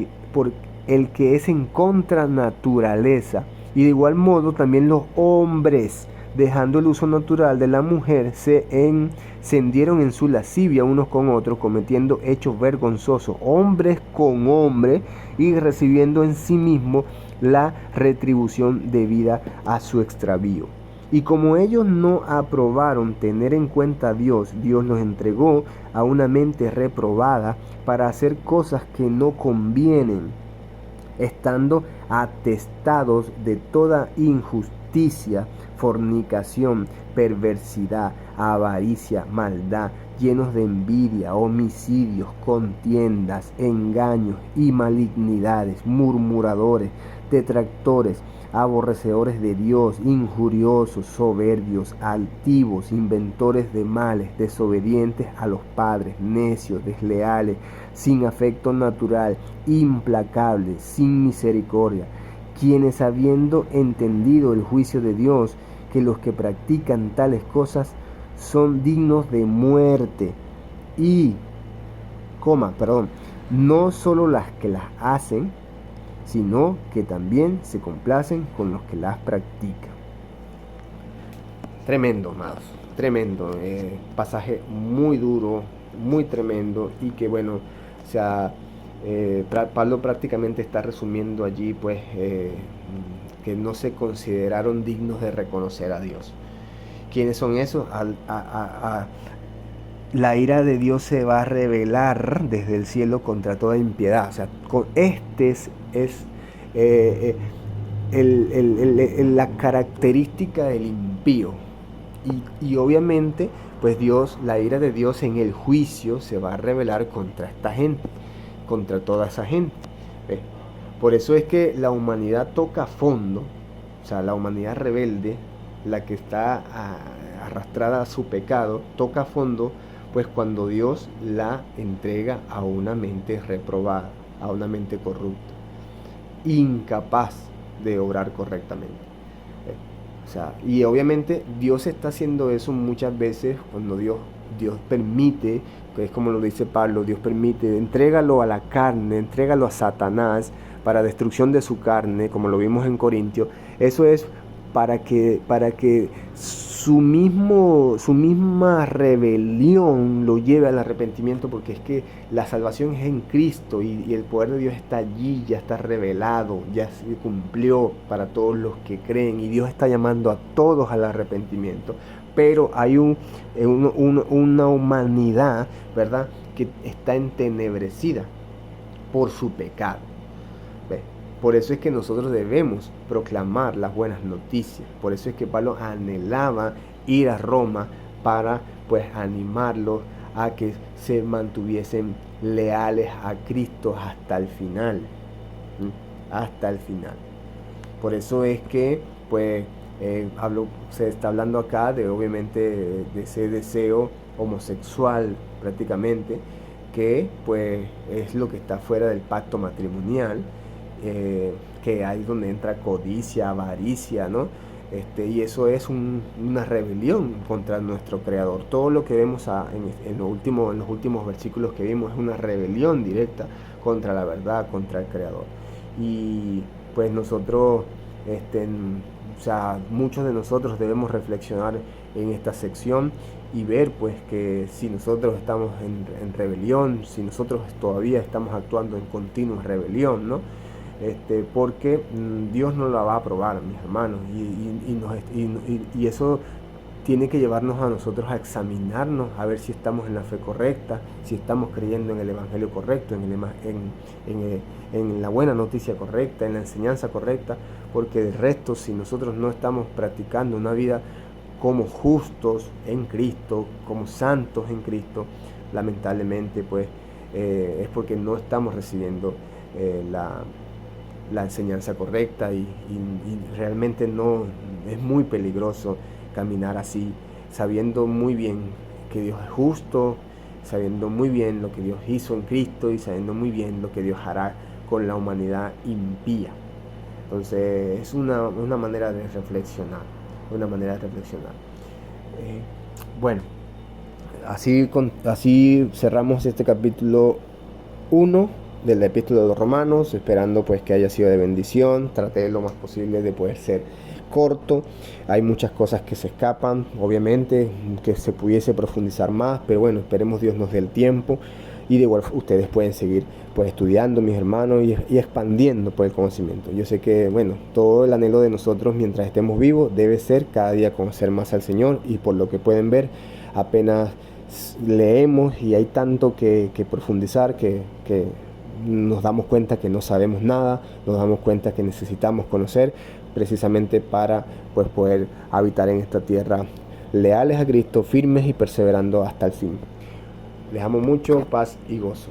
el que es en contra naturaleza. Y de igual modo también los hombres, dejando el uso natural de la mujer, se encendieron en su lascivia unos con otros, cometiendo hechos vergonzosos, hombres con hombres, y recibiendo en sí mismo la retribución debida a su extravío. Y como ellos no aprobaron tener en cuenta a Dios, Dios los entregó a una mente reprobada para hacer cosas que no convienen, estando atestados de toda injusticia, fornicación, perversidad, avaricia, maldad, llenos de envidia, homicidios, contiendas, engaños y malignidades, murmuradores, detractores, aborrecedores de Dios, injuriosos, soberbios, altivos, inventores de males, desobedientes a los padres, necios, desleales, sin afecto natural, implacables, sin misericordia, quienes habiendo entendido el juicio de Dios, que los que practican tales cosas son dignos de muerte y, no solo las que las hacen, sino que también se complacen con los que las practican. Tremendo, amados, tremendo, pasaje muy duro, muy tremendo, y que bueno, o sea, Pablo prácticamente está resumiendo allí pues que no se consideraron dignos de reconocer a Dios. ¿Quiénes son esos? La ira de Dios se va a revelar desde el cielo contra toda impiedad. O sea, este es la característica del impío. Y obviamente, pues Dios, la ira de Dios en el juicio se va a revelar contra esta gente, contra toda esa gente. Por eso es que la humanidad toca fondo, o sea, la humanidad rebelde, la que está arrastrada a su pecado, toca fondo, pues cuando Dios la entrega a una mente reprobada, a una mente corrupta, incapaz de obrar correctamente. O sea, y obviamente Dios está haciendo eso muchas veces cuando Dios permite, que es como lo dice Pablo, Dios permite, entrégalo a la carne, entrégalo a Satanás para destrucción de su carne, como lo vimos en Corintios. Eso es para que su misma rebelión lo lleve al arrepentimiento, porque es que la salvación es en Cristo y el poder de Dios está allí, ya está revelado, ya se cumplió para todos los que creen, y Dios está llamando a todos al arrepentimiento. Pero hay una humanidad, ¿verdad?, que está entenebrecida por su pecado. Por eso es que nosotros debemos proclamar las buenas noticias. Por eso es que Pablo anhelaba ir a Roma para pues animarlos a que se mantuviesen leales a Cristo hasta el final. Hasta el final. Por eso es que pues se está hablando acá de obviamente de ese deseo homosexual prácticamente, que pues es lo que está fuera del pacto matrimonial. Que ahí donde entra codicia, avaricia, ¿no? Y eso es una rebelión contra nuestro Creador. Todo lo que vemos en los últimos versículos que vimos es una rebelión directa contra la verdad, contra el Creador. Y pues nosotros, o sea, muchos de nosotros debemos reflexionar en esta sección y ver pues que si nosotros estamos en rebelión, si nosotros todavía estamos actuando en continua rebelión, ¿no? Porque Dios no la va a aprobar, mis hermanos, y eso tiene que llevarnos a nosotros a examinarnos, a ver si estamos en la fe correcta, si estamos creyendo en el evangelio correcto, en la buena noticia correcta, en la enseñanza correcta, porque de resto, si nosotros no estamos practicando una vida como justos en Cristo, como santos en Cristo, lamentablemente pues es porque no estamos recibiendo la enseñanza correcta, y realmente no es muy peligroso caminar así, sabiendo muy bien que Dios es justo, sabiendo muy bien lo que Dios hizo en Cristo y sabiendo muy bien lo que Dios hará con la humanidad impía. Entonces es una manera de reflexionar, bueno, así cerramos este capítulo 1 de la epístola de los Romanos, esperando pues que haya sido de bendición. Traté lo más posible de poder ser corto. Hay muchas cosas que se escapan, obviamente, que se pudiese profundizar más, pero bueno, esperemos Dios nos dé el tiempo, y de igual ustedes pueden seguir pues estudiando, mis hermanos, y expandiendo pues el conocimiento. Yo sé que bueno, todo el anhelo de nosotros mientras estemos vivos debe ser cada día conocer más al Señor, y por lo que pueden ver, apenas leemos y hay tanto que profundizar, que nos damos cuenta que no sabemos nada, nos damos cuenta que necesitamos conocer precisamente para pues poder habitar en esta tierra leales a Cristo, firmes y perseverando hasta el fin. Les amo mucho, paz y gozo.